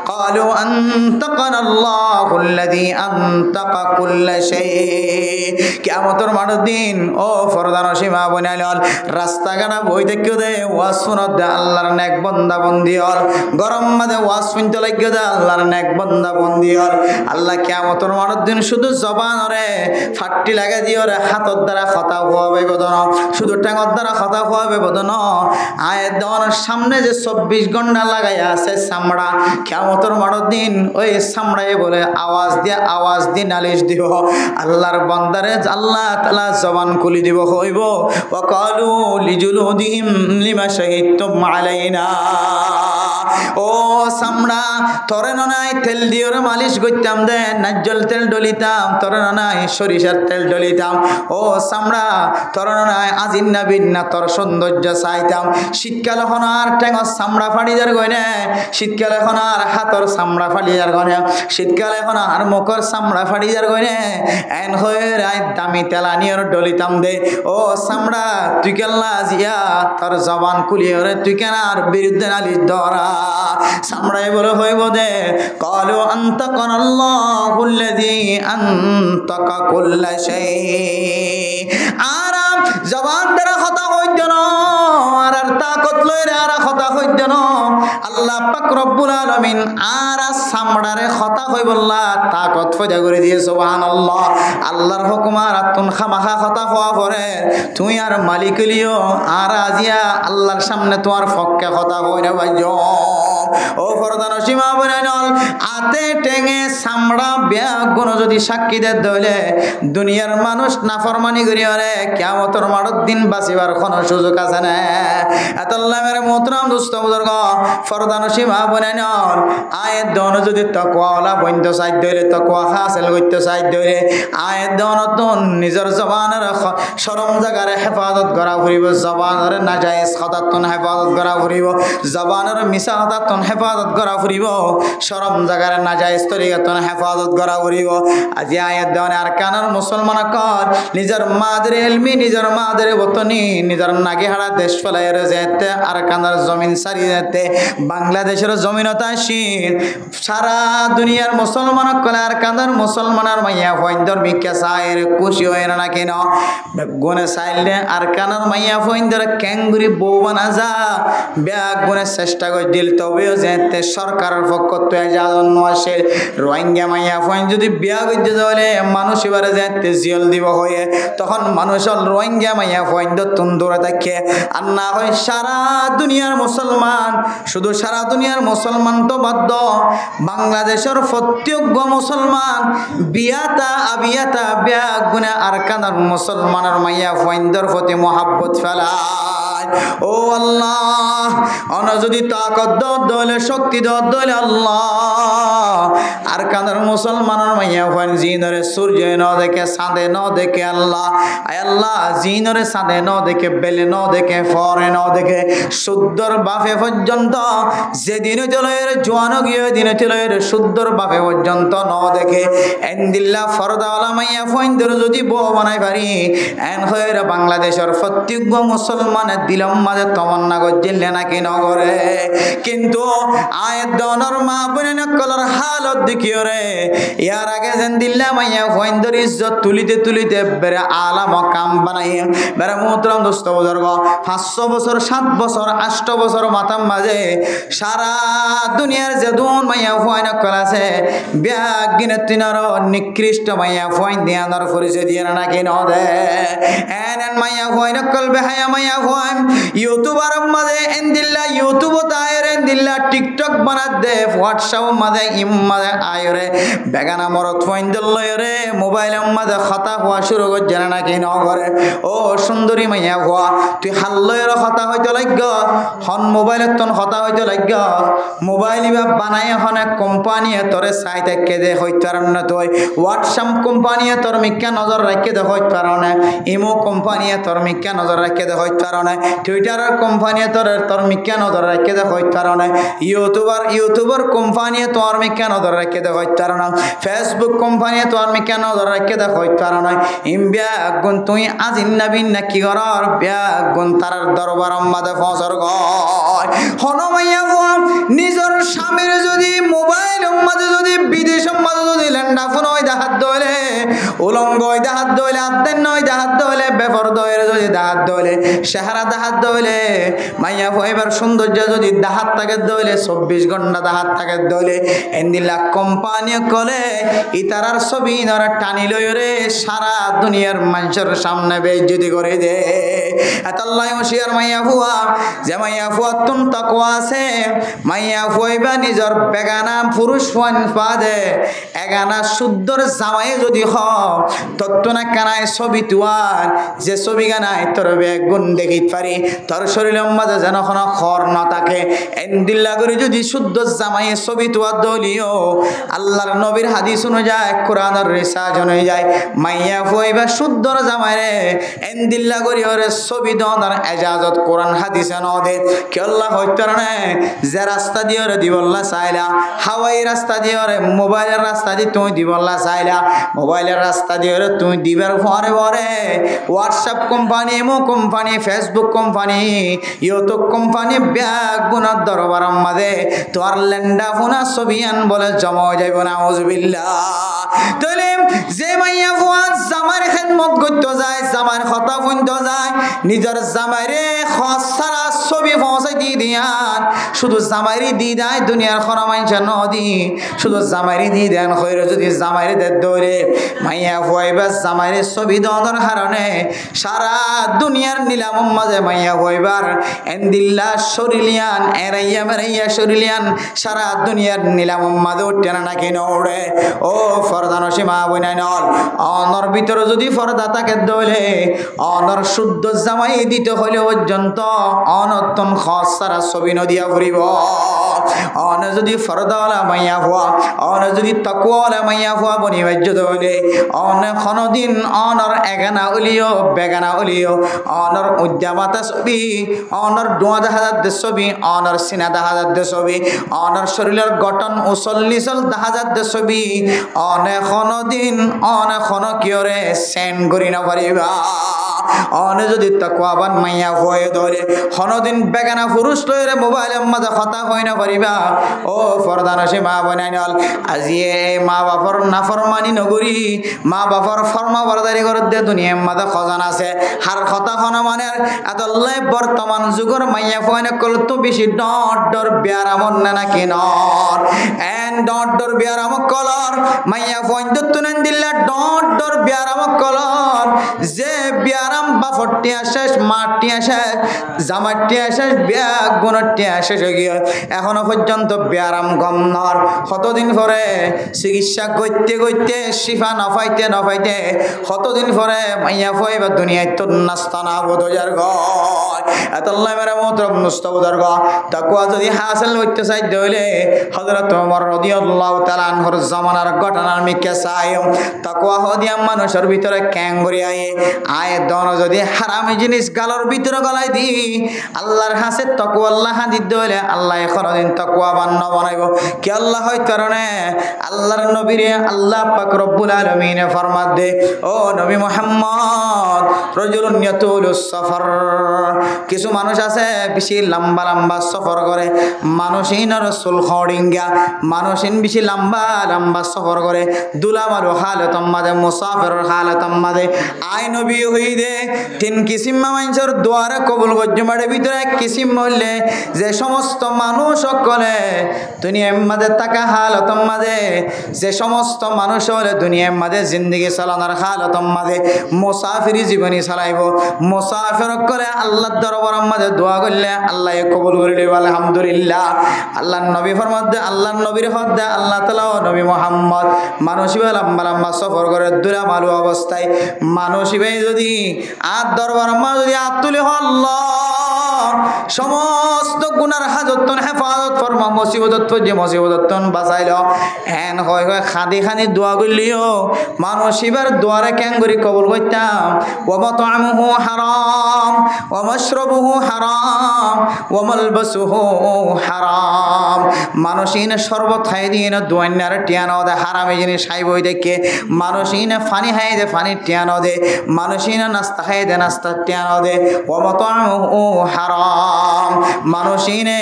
ক্বালু আনতাকানা আল্লাহুল্লাযী আনতাকা কুল্লা শাই কিয়ামতের মাঠের দিন ও ফরদানসী মা বোনেনল রাস্তাঘাট বই দেখে দে ওয়াজ শুনত দে আল্লাহর নেক বান্দা বন্দি হল গরম মাঝে ওয়াজ শুনতে লাগে দে আল্লাহর নেক বান্দা বন্দি হল আল্লাহ কিয়ামতের মাঠের দিন শুধু জবানরে ফাট্টি লাগা দিও রে হাতর দ্বারা কথা হওয়াবে বদন শুধু ঠ্যাঙর দ্বারা কথা হওয়াবে বদন আয়াত দনের সামনে যে 24 ঘন্টা লাগাইয়া আছে চামড়া কিয়ামতের কিয়ামতের মাঠের দিন ওই সামড়ায় বলে আওয়াজ দিয়ে নালিশ দিব আল্লাহর বান্দারে আল্লাহ তাআলা জবান খুলি দিব হইব ওয়া ক্বালু লিজুলুদিহিম লিমা শাহিদতুম আলাইনা ও সামড়া তোরে নাই তেল দিয়ে মালিশ করতাম দে নাজ্জল তেল ডলিতাম তোরে নাই সরিষার তেল ডলিতাম ও সামড়া তোরে নাই আজিন না বিন্না তোর সৌন্দর্য চাইতাম শীতকাল এখন আর ঠেঙর চামড়া ফাড়ি যার গয়নে শীতকাল এখন আর হাতর চামড়া ফাড়ি যার গয়নে শীতকাল এখন আর মুখর চামড়া ফাড়ি যার গয়নে এন হয়ে রায় দামি তেলানিয়র ডলিতাম দে ও চামড়া তুই কেল্লা জিয়া তোর জবান খুলিয়ে তুই কেন আর বিরুদ্ধে নালিশ ধরা চামড়াই বলে হইব দে ক্বালু আনতাকানাল্লাহুল্লাযী আনতাকা কুল্লা শাই আরাম জবান দ্বারা কথা হইতো না আর তাকত লইরে আর কথা হইতো না আল্লাহ পাক রব্বুল আলামিন আর চামড়ারে কথা হইবল্লা তাকত ফয়দা করে দিয়ে সুবহানাল্লাহ আল্লাহর হুকুম আর তুন খামাখা কথা হওয়া পরে তুই আর মালিক লিও আর আজিয়া আল্লাহর সামনে তোমার পক্ষে কথা হইরা বাইজো ও ফরদান সীমা বনাইনল আতে টেঙে চামড়া বেয়া গুণ যদি সাক্ষী দে দইলে দুনিয়ার মানুষ নাফরমানি করি আরে কিয়ামতের মাঠের দিন বাঁচিবার কোনো সুযোগ আছে না আল্লাহর মোহতরম দোস্ত বুজুর্গ ফরদান সীমা বনাইনল আয়ের দন যদি তাকওয়ালা বন্ধ চাই দইলে তাকওয়া হাসিল করতে চাই দইলে আয়ের দন নিজের জবানের শরম জায়গারে হেফাজত করা ফুরিব জবানের নাজায়েজ কথাতন হেফাজত করা ফুরিব জবানের মিছা কথাতন হেফাজত করা ফুরিব শরম জায়গার নাজায়েজ তরিকাতন হেফাজত করা ফুরিব আজি আয়াত দেওয়ানে আর কানার মুসলমান কর নিজের মাদের এলমি নিজের মাদের বতনি নিজের নাগি হারা দেশ ফেলাইয়ের যেতে আর কানার জমিন সারি যেতে বাংলাদেশের জমিনতা শীত সারা দুনিয়ার মুসলমান কলে আর কানার মুসলমানের মাইয়া ফইন্দর মিকে সাইর খুশি হয় না কেন গুনে চাইলে আর কানার মাইয়া ফইন্দর ক্যাঙ্গুরি বউ বানা যা ব্যাগ গুনে চেষ্টা করে দিল তবেও যেতে সরকারের পক্ষ থেকে যা জন্য আসে রোহিঙ্গা মাইয়া ফইন যদি বিয়া করতে যাওয়ালে মানুষ এবারে যেতে জিয়ল দিব হয়ে তখন মানুষের রোহিঙ্গা মাইয়া ফইন তুন দৌড়ে থাকে আর না হয় সারা দুনিয়ার মুসলমান শুধু সারা দুনিয়ার মুসলমান তো বাধ্য বাংলাদেশের প্রত্যেক মুসলমান বিয়াতা আবিয়াতা ব্যাগ গুনে আর কানার মুসলমানের মাইয়া ফইন্দর প্রতি মহাব্বত ফেলায় ও আল্লাহ অন যদি তাকত দলে শক্তি দলে আল্লাহ আর কানার মুসলমানের মাইয়া ফইন জিনরে সূর্য ন দেখে চাঁদে ন দেখে আল্লাহ আল্লাহ জিনরে চাঁদে ন দেখে বেলে ন দেখে ফরে ন দেখে শুদ্ধর বাফে পর্যন্ত যেদিন চলের জোয়ানো গিয়ে দিনে চলের শুদ্ধর বাফে পর্যন্ত ন দেখে এন্দিল্লা ফরদাওয়ালা মাইয়া ফইন্দর যদি বউ বানাই পারি এন হয়ে বাংলাদেশের প্রত্যেক মুসলমানের দিলম মাঝে তমন্না গজ্জিলে নাকি নগরে কিন্তু আয়ের দনর মা বোনে নকলর হালত দেখিও রে ইয়ার আগে যেন দিল্লা মাইয়া ফইন্দর ইজ্জত তুলিতে বেড়ে আলাম কাম বানাই বেড়ে মোহতরম দোস্ত বুজুর্গ 500 বছর 7 বছর 8 বছর মাতাম মাঝে সারা দুনিয়ার যেদুন মাইয়া ফইন নকল আছে ব্যাগ গিনে তিনার নিকৃষ্ট মাইয়া ফইন দিয়ানোর পরিচয় দিয়ে নাকি ন দে এন মাইয়া ফইন নকল বেহায়া মাইয়া ফইন ইউটিউবার মাঝে এন্দিল্লা ইউটিউব তায়ের এন্দিল্লা টিকটক বানাত দে হোয়াটসঅ্যাপ মাঝে ইম মাঝে আয়রে বেগানা মরত ফইন দিলরে মোবাইল মাঝে খাতা হওয়া শুরু করছে নাকি ন করে ও সুন্দরী মাইয়া হওয়া তুই হাল্লয়ের কথা হইতে লাগ হন মোবাইলের তন কথা হইতে লাগ মোবাইল বা বানাই হন কোম্পানি তোরে চাই থাকে দে হইতে পার না তুই হোয়াটসঅ্যাপ কোম্পানি তোর মিক্কা নজর রাখে দে হইতে পার না ইমো কোম্পানি তোর মিক্কা নজর রাখে দে হইতে পার না টুইটারের কোম্পানি তোর মিক্কা নজর রাখে দে হইতে পার না ইউটিউবার কোম্পানি তোর মিক্কা নজর রাখে দে হইতে পার না ফেসবুক কোম্পানি তোর মিক্কা নজর রাখে দে হইতে পার না ইম ব্যাগ গুণ তুই আজিন নাবিন না কি করার ব্যাগ গুণ তার দরবার মাঝে ফসর গয় হনমাইয়া নিজের স্বামীর যদি মোবাইল মাঝে যদি বিদেশ মাঝে যদি ল্যান্ডা ফোন ওই দেখাত দইলে উলঙ্গ ওই দেখাত দইলে আদ্দেন নয় দেখাত দইলে বেফর দইলে যদি দেখাত দইলে চেহারা দাহাত দইলে মাইয়া ফুয়াইবার সৌন্দর্য যদি দাহাত থাকে দইলে 24 ঘন্টা দাহাত থাকে দইলে এন্দিলা কোম্পানি কলে ইতারার ছবি নরা টানি লই রে সারা দুনিয়ার মানুষের সামনে বেইজ্জতি করে দে আল্লাহ হুশিয়ার মাইয়া ফুয়া যে মাইয়া ফুয়া তুন তাকওয়া আছে মাইয়া ফুয়াইবা নিজর বেগানা পুরুষ ফান পাদে এগানা শুদ্ধর জামাই যদি হ তত্ত্বনা কানায় ছবি তুয়ার যে ছবি গানায় তোর বেগুন দেখিত পারি তোর শরীরের মাঝে যেন কোনো খর না থাকে এন্দিল্লা করে যদি শুদ্ধ জামাই ছবি তুয়ার দলিও আল্লাহর নবীর হাদিস অনুযায়ী কোরআনের রিসার্চ অনুযায়ী মাইয়া ফুয়াইবা শুদ্ধর জামাই রে এন্দিল্লা করে ওরে ছবি দনার এজাজত কোরআন হাদিসে ন দে কি আল্লাহ হইতো না যে রাস্তা দিয়ে ওরে দিবল্লা চাইলা হাওয়াই রাস্তা দিয়ে ওরে মোবাইলের রাস্তা দিয়ে তুই দিবল্লা চাইলা মোবাইলের রাস্তা দিয়ে ওরে তুই দিবার পরে পরে WhatsApp company imo company Facebook company YouTube company bag গুনার দরবার মাঝে তোর লেন্ডা ফোনা ছবিয়ান বলে জমা যাইব না আউযুবিল্লাহ তাহলে যে মাইয়া ফুয়া জামার খেদমত করতে যায় জামার কথা শুনতে যায় নিজের জামাইরে খসারা ছবি পৌঁছাই দিয়ে দিয়ান শুধু জামাইরি দি দেয় দুনিয়ার কোনো মানুষের নদী শুধু জামাইরি দি দেন হইরে যদি জামাইরি দে দৌড়ে মাইয়া ফুয়াইবা জামাইরে ছবি দেওয়ার কারণে সারা দুনিয়ার নিলাম মাঝে মাইয়া ফুয়াইবার এন্দিল্লা শরীলিয়ান এরাইয়া মেরাইয়া শরীলিয়ান সারা দুনিয়ার নিলাম মাঝে উঠে না নাকি নড়ে ও ফরদান সীমা বইনাই নল অনর ভিতরে যদি ফরদা থাকে দৌড়ে অনর শুদ্ধ জামাই দিতে হইলে পর্যন্ত অনতন খস সারা ছবি নদিয়া ফুরিব অন যদি ফরদাওয়ালা মাইয়া ফুয়া অন যদি তাকওয়ালা মাইয়া ফুয়া বনি বাজ্য হইলে অন কোনদিন অনর এগানা উলিও বেগানা উলিও অনর উদ্যামাতা ছবি অনর ডোয়া দেখা যাচ্ছে ছবি অনর সিনা দেখা যাচ্ছে ছবি অনর শরীরের গঠন উচল্লিশল দেখা যাচ্ছে ছবি অনে কোনদিন অনে কোন কিয়রে সেন্ড করি না পারিবা অনে যদি তাকওয়াবান মাইয়া হয়ে ধরে কোনদিন বেগানা পুরুষ লইরে মোবাইলের মাঝে কথা হয় না পারিবা ও ফরদান সে মা বনাইনল আজিয়ে মা বাপর নাফরমানি নগরী মা বাপর ফরমা বরদারি করে দে দুনিয়ার মাঝে খজান আছে হার কথা খন মানে এতলাই বর্তমান যুগের মাইয়া ফয়নে কল তো বেশি ডর বিয়ারামন না নাকি নর এন্ড ডর বিয়ারাম কলর মাইয়া ফয়ন তুনেন দিল্লা ডর বিয়ারাম কলর যে বিয়ারাম বাফটি আসে মাটি আসে জামাটি আসে ব্যাগ গুণটি আসে গিয়ে এখনো পর্যন্ত বিয়ারাম গম নর কতদিন পরে চিকিৎসা করতে করতে শিফা নফাইতে নফাইতে কতদিন পরে মাইয়া ফয়বা দুনিয়ায় তো নাস্তানা বোধজার গয় এতল্লাই মেরা মোহতরম নুস্তাবুদার গ তাকওয়া যদি হাসিল হইতে চাই দইলে হযরত ওমর রাদিয়াল্লাহু তাআলা আনহুর জামানার ঘটনার মিকে চাই তাকওয়া হদিয়া মানুষের ভিতরে ক্যাঙ্গরি আয় দন যদি হারামি জিনিস গালর ভিতরে গলাই দি আল্লাহর হাসে তাকওয়া আল্লাহ হাদিদ দইলে আল্লাহ কোনদিন তাকওয়া বান্ন বানাইব কি আল্লাহ হয় কারণে আল্লাহর নবীরে আল্লাহ পাক রব্বুল আলামিন ফরমাত দে ও নবী মুহাম্মদ রাজুলুন ইয়াতুলুস সফর কিছু মানুষ আছে বেশি লম্বা লম্বা সফর করে মানুষিন রাসূল খড়িঙ্গা মানুষিন বেশি লম্বা লম্বা সফর করে দুলামারু হালাতাম মাদে মুসাফিরের হালাতাম মাদে আই নবী হই দে তিন কিসিম মানুষের দোয়ারে কবুল গজ্জমাড়ে ভিতরে এক কিসিম বললে যে সমস্ত মানুষ সকলে দুনিয়ার মাঝে থাকা হালাতাম মাদে যে সমস্ত মানুষ হলে দুনিয়ার মাঝে জিন্দগি চালানোর হালাতাম মাদে মুসাফিরি জীবনী চালাইব মুসাফির করে আল্লাহর দরবারের মাঝে দোয়া করলে আল্লাহ কবুল করে দেবে আলহামদুলিল্লাহ আল্লাহর নবী ফরমাতে আল্লাহর নবীর হদ্দে আল্লাহ তাআলা ও নবী মুহাম্মদ মানুষিবে লম্বা লম্বা সফর করে দুরা মালু অবস্থায় মানুষিবে যদি আর দরবারের মাঝে যদি হাত তুলে আল্লাহ সমস্ত গুনার হাজতন হেফাজত ফরমা মুসিবত যে মুসিবত বাঁচাইল এন হয় হয় খাদি খানি দোয়া করলিও মানুষিবার দোয়ারে ক্যাঙ্গুরি কবুল করতাম ওয়া মাতআমুহু হারাম ওয়া মাশরাবুহু হারাম ওয়া মালবাসুহু হারাম মানুষিন শরবত খাই দিয়ে না দোয়ান্নার টিয়ানো দে হারামে জিনিস খাইবই দেখে মানুষিন পানি খাই দে পানি টিয়ানো দে মানুষিন নাস্তা খাই দে নাস্তা টিয়ানো দে ওয়া মাতআমুহু হারাম হারাম মানুষিনে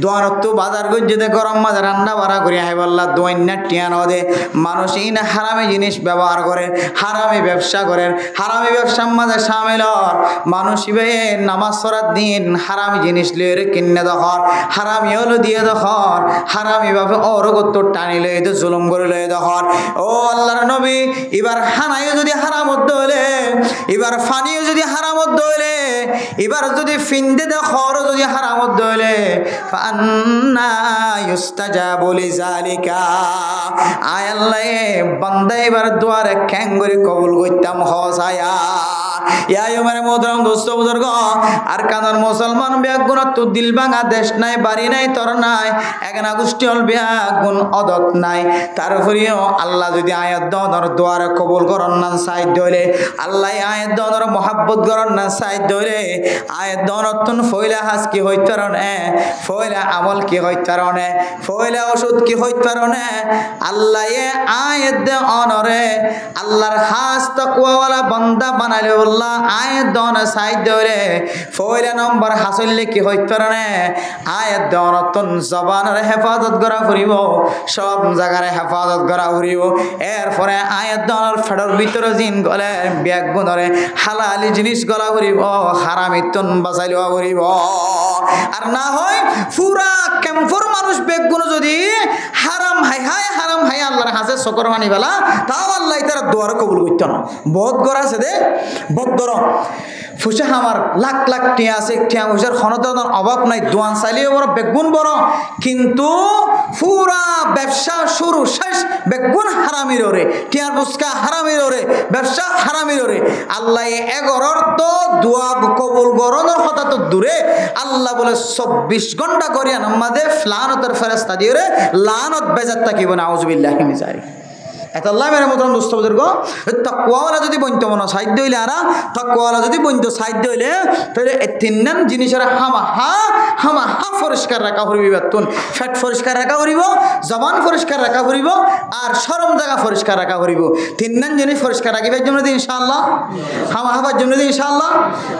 দোয়ানতো বাজার গজ্জেতে গরম মাঝে রান্না বাড়া করি হাইবাল্লা দোয়ান্না টিয়ান দে মানুষিনে হারামি জিনিস ব্যবহার করে হারামি ব্যবসা করেন হারামি ব্যবসার মাঝে সামিল মানুষ নামাজ পড়ার দিন হারামি জিনিস লিয়ে কিনে দখর হারামি হলো দিয়ে দখর হারামি ভাবে অরগত টানি লয়ে তো জুলুম করে লয়ে দখর ও আল্লাহর নবী এবার হানাইও যদি হারামত হইলে এবার ফানিও যদি হারামত হইলে এবার যদি ফিন্দে দখর যদি হারামত হইলে ফান্না ইউস্তাজাবু লিযালিকা আয় আল্লাহ বান্দা এবার দুয়ারে ক্যাঙ্গরি কবুল করতাম হসায়া ইয়ায়ুমের মোহতরম দোস্ত বুজুর্গ আর কানার মুসলমান ব্যাগুণ তো দিল ভাঙা দেশ নাই বাড়ি নাই তর নাই একনা গোষ্ঠী হল ব্যাগুণ অদত নাই তারপরেও আল্লাহ যদি আয়াত দর দোয়ারে কবুল করন না সাহায্য হইলে আল্লাহ আয়াত দর মহাব্বত করন না সাহায্য হইলে আয়াত দরতুন ফইলা হাস কি হইতে পারনে ফইলা আমল কি হইতে পারনে ফইলা ওষুধ কি হইতে পারনে আল্লাহ এ আয়াত দে অনরে আল্লাহর হাস তাকওয়াওয়ালা বান্দা বানাইলে আল্লাহ আয়াত দন সাহায্য হইলে ফইলা নম্বর হাসিলে কি হইতে পারনে আয়াত দরতুন জবানের হেফাজত করা করিব সব জায়গায় হেফাজত করা করিব এরপরে আয়াত দনের ফেডর ভিতরে জিন গলে ব্যাগ গুণরে হালালি জিনিস গলা করিব হারামিতন বাঁচাই লওয়া করিব আর না হয় পুরা কেমফর মানুষ ব্যাগ গুণ যদি হারাম হাই আল্লাহর হাসে শকর মানি বেলা তাও আল্লাহ তার দোয়ার কবুল করত না বহুত গড় আছে দে বহুত গড় ফুসে আমার লাখ লাখ টিয়া আছে টিয়া ফুসার ক্ষণতার অভাব নাই দোয়ান চাইলেও বড় বেগুন বড় কিন্তু পুরা ব্যবসা শুরু শেষ বেগুন হারামির ওরে টিয়ার ফুসকা হারামির ওরে ব্যবসা হারামির ওরে আল্লাহ এগরর তো দোয়া কবুল গরনের কথা তো দূরে আল্লাহ বলে 24 ঘন্টা করিয়া আমাদের লানতের ফেরেশতা দিয়ে রে লানত বেজাত থাকিব না আউযুবিল্লাহি মিন যালিক এত আল্লাহ মেরে মতন দোস্ত বুজুর্গ তাকওয়াওয়ালা যদি বইন্ত মনে সাহায্য হইলে আর তাকওয়াওয়ালা যদি বইন্ত সাহায্য হইলে তাহলে এই তিনজন জিনিসের হামা পরিষ্কার রাখা করিব বেতন ফ্যাট পরিষ্কার রাখা করিব জবান পরিষ্কার রাখা করিব আর শরম জায়গা পরিষ্কার রাখা করিব তিনজন জিনিস পরিষ্কার রাখিবার জন্য ইনশাআল্লাহ হামার জন্য ইনশাআল্লাহ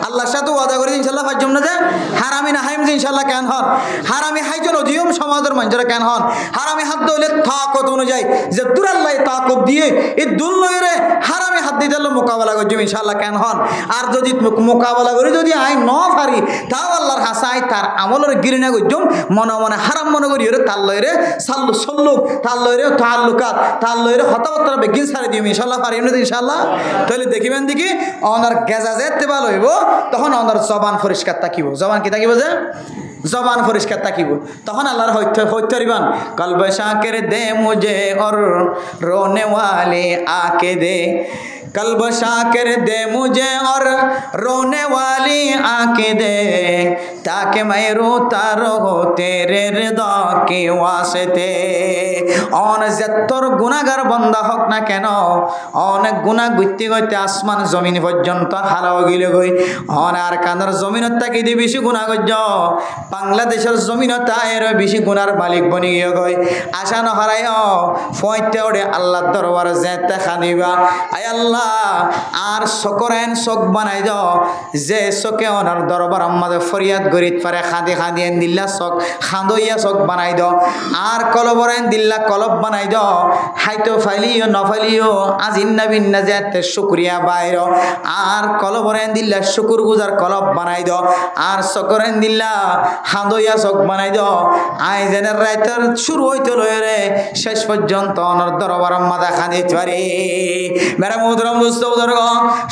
আল্লাহর সাথে ওয়াদা করি ইনশাআল্লাহ পাঁচ জন্য যে হারামি না হাইম ইনশাআল্লাহ কেন হন হারামি হাইজন অধিয়ম সমাজের মানুষরা কেন হন হারামি হাত ধইলে তাকত অনুযায়ী যে দুরাল্লাহ তাকত দিয়ে এই দুলনয়রে হারামি হাত দিতে মোকাবেলা করছি ইনশাআল্লাহ কেন হন আর যদি মোকাবেলা করি যদি আই ন পারি তাও আল্লাহর হাসাই তার আমলের গিরিনা করছম মনে মনে হারাম মনে করি ওরে তার লয়রে সাল্লু সল্লুক তার লয়রে তাল্লুকাত তার লয়রে হতাবত্তরা বেগিন সারি দিম ইনশাআল্লাহ পারি না ইনশাআল্লাহ তাহলে দেখিবেন দেখি অনার গেজা যেতে ভালো হইব তখন অনার জবান পরিষ্কার থাকিব জবান কি থাকিব যে জবান পরিষ্কার থাকিব তখন আল্লাহর হইতরিবান কলব শাকের দে মুঝে और रोने वाले आके दे कल्ब शाकिर दे मुझे और रोने वाली आके दे ताकि मैं रोता रहो तेरे रिदा के वास्ते অনেক যতর গুনাহগার বান্দা হোক না কেন অনেক গুনাহ গইতে গইতে আসমান জমিন পর্যন্ত হারাও গিলে গই আর কানার জমিনত তাকি দি বেশি গুনাহ গজ্জ বাংলাদেশের জমিনত এর বেশি গুনার মালিক বনি গিয়ে গই আশা ন হারাইও ফয়তে ওড়ে আল্লাহর দরবারে যেতে খানিবা আয় আল্লাহ আর সকরেন শোক বানাই দাও যে শোকে ওনার দরবার আমাদের ফরিয়াদ গরিত পারে খাঁদে খাঁদিয়ে দিল্লা শোক খাঁদইয়া শোক বানাই দাও আর কলবরেন দিল্লা কলব বানাই দাও হাইতো ফাইলিও নফাইলিও আজিন্না বিন্না যেতে শুকরিয়া বাইর আর কলবরেন দিল্লা শুকুর গুজার কলব বানাই দাও আর সকরেন দিল্লা খাঁদইয়া শোক বানাই দাও আই জেনের রাইতের শুরু হইতে লয়ে শেষ পর্যন্ত ওনার দরবার আমাদের খাঁদিতে পারে মেরা মুদরম দোস্ত বুজুর্গ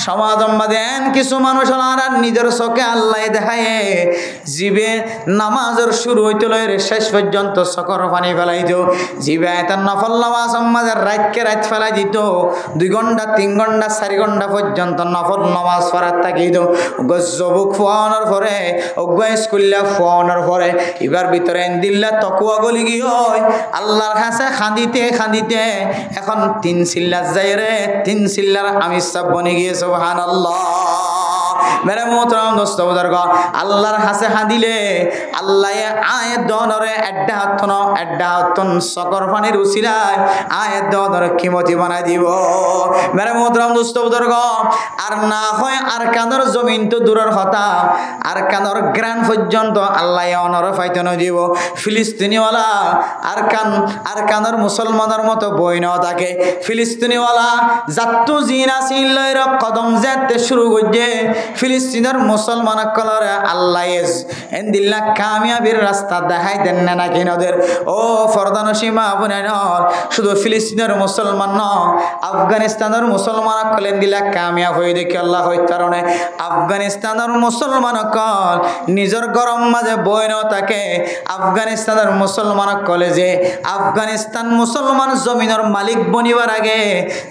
সমাজ দেন কিছু মানুষ আর নিজের চোখে আল্লাহ দেখায় জিবে নামাজের শুরু হইতে লয়ে শেষ পর্যন্ত চকর পানি ফেলাই দিও জিবে তার নফল নামাজ আমাদের রাতকে রাত ফেলাই দিত 2 ঘন্টা 3 ঘন্টা 4 ঘন্টা পর্যন্ত নফল নামাজ পড়ার থাকি দিও গজবুক ফোনের পরে অগ্বা স্কুল্লা ফোনের পরে এবার ভিতরে দিল্লা তকুয়া গলি গিয়ে আল্লাহর কাছে খাঁদিতে খাঁদিতে এখন 3 সিল্লা যাই রে 3 সিল্লার আমি সব বনে গিয়ে সুবহানাল্লাহ মেরে মোহতরম দোস্ত বুজুর্গ আল্লাহর হাসে হাদিলে আল্লাহ আয়াত দনরে এড্ডা হাতন সকর পানির উসিলায় আয়াত দনরে কিমতি বানাই দিব মেরে মোহতরম দোস্ত বুজুর্গ আর না হয় আর কানর জমিন তো দূরের কথা আর কানর গ্রান পর্যন্ত আল্লাহ অনর ফাইতন দিব ফিলিস্তিনিওয়ালা আর কানর মুসলমানের মতো বই ন থাকে ফিলিস্তিনিওয়ালা জাত্তু জিনা সিল্লইর কদম যেতে শুরু করছে ফিলিস্তিনের মুসলমান কলরে আল্লাহ এন্দিল্লা কামিয়াবির রাস্তা দেখাই দেন না নাকি নদের ও ফরদান সীমা বনে ন শুধু ফিলিস্তিনের মুসলমান ন আফগানিস্তানের মুসলমান কলেন দিলা কামিয়াব হয়ে দেখি আল্লাহ হই কারণে আফগানিস্তানের মুসলমান কল নিজের গরম মাঝে বই ন থাকে আফগানিস্তানের মুসলমান কলেজে আফগানিস্তান মুসলমান জমিনের মালিক বনিবার আগে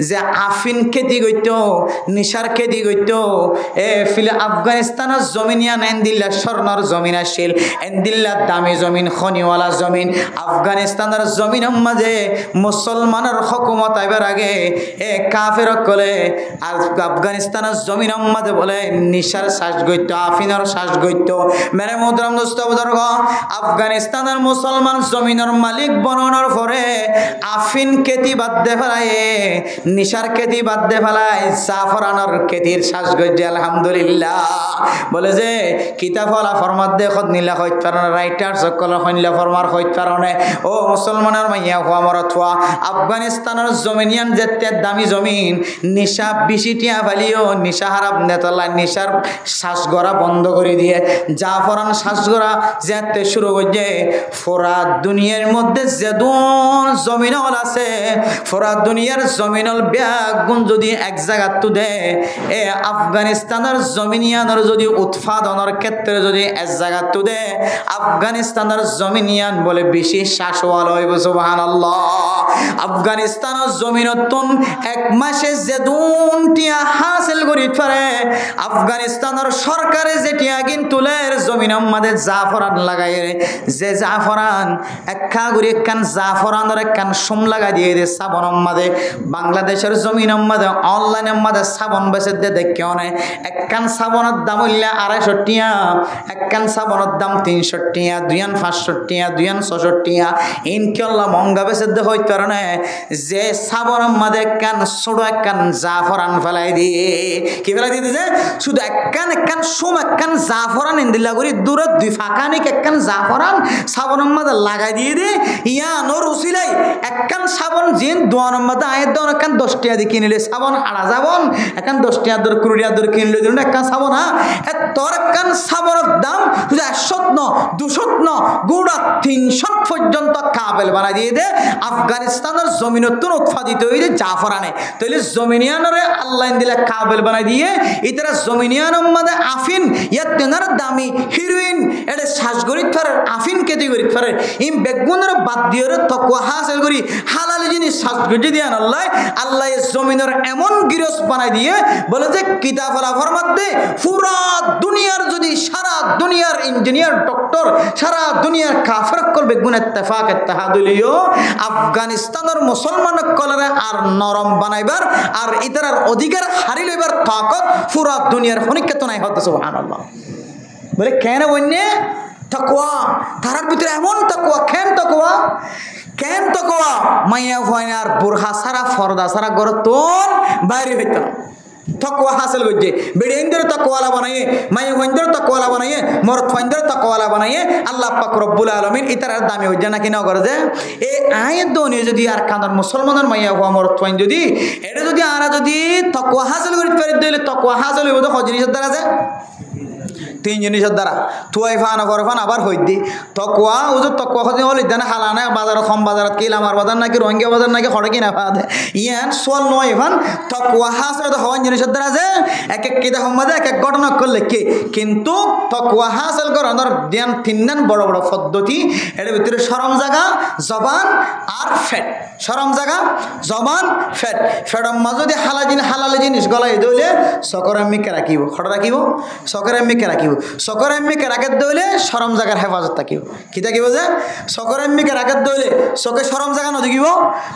যে আফিন খেতি করত নিশার খেতি করত আফগানিস্তানের জমিনিয়ান এন্দিল্লা স্বর্ণর জমিন আসছিল এন্দিল্লা দামি জমিন খনিওয়ালা জমিন আফগানিস্তানের জমিনের মাঝে মুসলমানের হকুমত আইবার আগে কাফের কলে আফগানিস্তানের জমিনের মাঝে বলে নিশার শ্বাস গইত আফিনের শ্বাস গইত মেরে মোহতরম দোস্ত বুজুর্গ আফগানিস্তানের মুসলমান জমিনের মালিক বনানোর পরে আফিন খেতি বাদ দে ফেলায় নিশার খেতি বাদ দে ফেলায় জাফরানোর খেতির শ্বাস গইছে আলহামদুলিল্লাহ বলে যে কিতাব ফলা ফরমাত দে খদ নীলা হইত পারনে রাইটার সকল হইলা ফরমার হইত পারনে ও মুসলমানের মাইয়া হওয়া মরথুয়া আফগানিস্তানের জমিনিয়ান যেতে দামি জমিন নিশা বিশিটিয়া ফেলিও নিশা হারাপ নেতলা নিশার শ্বাস গড়া বন্ধ করে দিয়ে জাফরান শ্বাস গড়া যেতে শুরু করছে ফোরাত দুনিয়ার মধ্যে যেদুন জমিনল আছে ফোরাত দুনিয়ার জমিনল ব্যাগুন যদি এক জায়গা তু দে আফগানিস্তানের জমিনিয়ানের যদি উৎপাদনের ক্ষেত্রে যদি এক জায়গা তু দে আফগানিস্তানের জমিনিয়ান বলে বেশি শ্বাসওয়াল হইব সুবহানাল্লাহ আফগানিস্তানের জমিনতুন এক মাসে যেদুন টিয়া হাসিল করি পারে আফগানিস্তানের সরকারে যেটিয়া কিন্তু জমিনের মাঝে জাফরান লাগাই যে জাফরান একা করে একখান জাফরানের একখান সোম লাগা দিয়ে দে সাবনের মাঝে বাংলাদেশের জমিনের মাঝে অনলাইনের মাঝে সাবন বেচে দে দেখে অনেক একখান সাবনের দাম হইলে 250 টিয়া একখান সাবনের দাম 300 টিয়া 250 টিয়া 266 টিয়া ইনশাআল্লাহ মহঙ্গা বেচে দে হইতে কারণে যে সাবনের মাঝে একখান ছোট একখান জাফরান ফেলাই দিয়ে কি ফেলাই দিয়ে শুধু একখান সোম একখান জাফরান ইন্দিল্লা করি দূরে দুই ফাঁকানিক একখান জাফরান সাবনের মাঝে লাগাই দিয়ে দে ইয়া নোর উসিলাই একখান সাবন জিন দোয়ানের মাঝে আয়ের দোয়ান একখান 10 টিয়া দিয়ে কিনলে সাবন হারা যাবন একখান 10 টিয়া দর 20 টিয়া দর কিনলে দিল একখান সাবন তোর একখান সাবনের দাম শুধু 100 না 200 না গোড়া 300 পর্যন্ত কাবেল বানাই দিয়ে দে আফগানিস্তানের জমিনতুন উৎপাদিত হইলে জাফরানে তাইলে জমিনিয়ানরে আল্লাহ দিলে কাবেল বানাই দিয়ে ইতারা জমিনিয়ানের মাঝে আফিন ইয়াতেনার দামি হিরোইন এটা শ্বাস গরিত পারে আফিন কেটে গরিত পারে ইম বেগুনের বাদ দিয়ে তকওয়া হাসিল করি হালাল জিনিস শ্বাস গজি দিয়ে আল্লাহ জমিনের এমন গিরস বানাই দিয়ে বলে যে কিতাব ফরমাত দে পুরা দুনিয়ার যদি সারা দুনিয়ার ইঞ্জিনিয়ার ডক্টর সারা দুনিয়ার কাফের কল বেগুন ইত্তেফাক ইত্তেহাদুলিও আফগানিস্তানের মুসলমান কলরে আর নরম বানাইবার আর ইতার অধিকার হারি লইবার তাকত পুরা দুনিয়ার ফনিকে তো নাই হতো সুবহানাল্লাহ বলে কেন বন্যে তাকওয়া তারার ভিতরে এমন তাকওয়া কেন তাকওয়া মাইয়া ভয়নার বুরহা সারা ফরদা সারা ঘর তোর বাইরে হইতো তাকওয়া হাসিল করছে বেড়ে ইন্দর তাকওয়ালা বানাইয়ে মাইয়া ভয়ন্দর তাকওয়ালা বানাইয়ে মরদ ভয়ন্দর তাকওয়ালা বানাইয়ে আল্লাহ পাক রব্বুল আলামিন ইতার দামি হইছে নাকি না করে যে এই আয়াত দনি যদি আর কানর মুসলমানের মাইয়া হওয়া মরদ ভয়ন যদি এটা যদি আরা যদি তাকওয়া হাসিল করিতে পারি দিলে তাকওয়া হাসিল হইব তো জিনিসের দ্বারা যে 3 জিনিসের দ্বারা তুয়াই ফান করফান আবার হইদি তকওয়া ওজো তকওয়া খদি হল ইদানা হালানা বাজার কম বাজারত কি লামার বাজার নাকি রোহিঙ্গা বাজার নাকি খড়ে কিনা ফাদে ইয়ান সোল নয় ফান তকওয়া হাসরে তো হওয়ান জিনিসের দ্বারা যে এক এক কিতা সম্মাদে এক এক ঘটনা করলে কি কিন্তু তকওয়া হাসিল করানোর ধ্যান তিনজন বড় বড় পদ্ধতি এর ভিতরে শরম জায়গা জবান আর ফেট শরম জায়গা জবান ফেট ফেটম মাঝে হালাল জিনিস গলায় দইলে সকরে মিকে রাখিব খড় রাখিব সকরে মিকে রাখিব চকর এমনিকে রাখত দইলে সরম জায়গার হেফাজত থাকিব কি থাকিব যে চকর এমনিকে রাখত দইলে চকে সরম জায়গা নদিব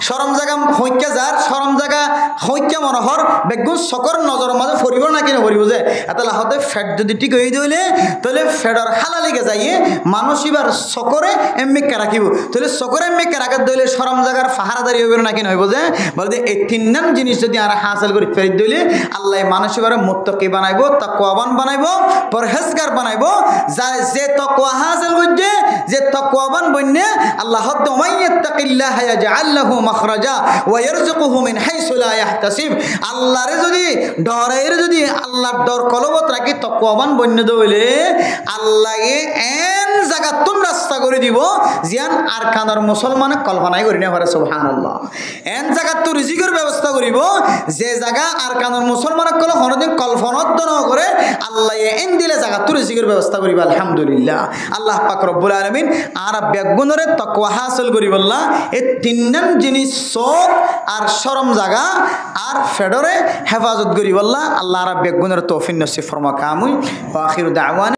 সরম জায়গা হইকা যার সরম জায়গা হইকা মনোহর বেগুন চকর নজর মাঝে ফরিব না কিনা ফরিব যে এটা লাহতে ফেট যদি ঠিক হয়ে দইলে তাহলে ফেডর হালালিকে যাইয়ে মানুষ এবার চকরে এমনিকে রাখিব তাহলে চকর এমনিকে রাখত দইলে সরম জায়গার ফাহারাদারি হইব না কিনা হইব যে বলতে এই তিনজন জিনিস যদি আর হাসিল করে ফেরত দইলে আল্লাহ মানুষ এবার মুত্তাকি বানাইব তাকওয়াবান বানাইব পরহেজগার বানাইব যে তাকওয়া হাসিল করছে যে তাকওয়াবান বন্যে আল্লাহ মাইয়াত্তাকিল্লাহ ইয়াজআল লাহু মাখরাজা ওয়া ইয়ারযুকুহু মিন হাইসু লা ইয়াহতাসিব আল্লাহরে যদি ডরের যদি আল্লাহর ডর কলবত রাখি তাকওয়াবান বন্যে দইলে আল্লাহে এন জায়গা তুম রাস্তা করে দিব জিয়ান আর কানার মুসলমানে কল্পনাই করি না পারে সুবহানাল্লাহ এন জায়গা তো রিজিকের ব্যবস্থা করিব যে জায়গা আর কানার মুসলমানে কল হরদিন কল্পনাত ন করে আল্লাহ এন দিলে জায়গা তো রিজিকের ব্যবস্থা করিব আলহামদুলিল্লাহ আল্লাহ পাক রব্বুল আলামিন আর বেগুনরে তাকওয়া হাসিল করি বললা এই তিনজন জিনিস সব আর শরম জায়গা আর ফেডরে হেফাজত করি বললা আল্লাহ আর বেগুনরে তৌফিক নসিব ফরমা কামুই ওয়া আখিরু দাওয়ানা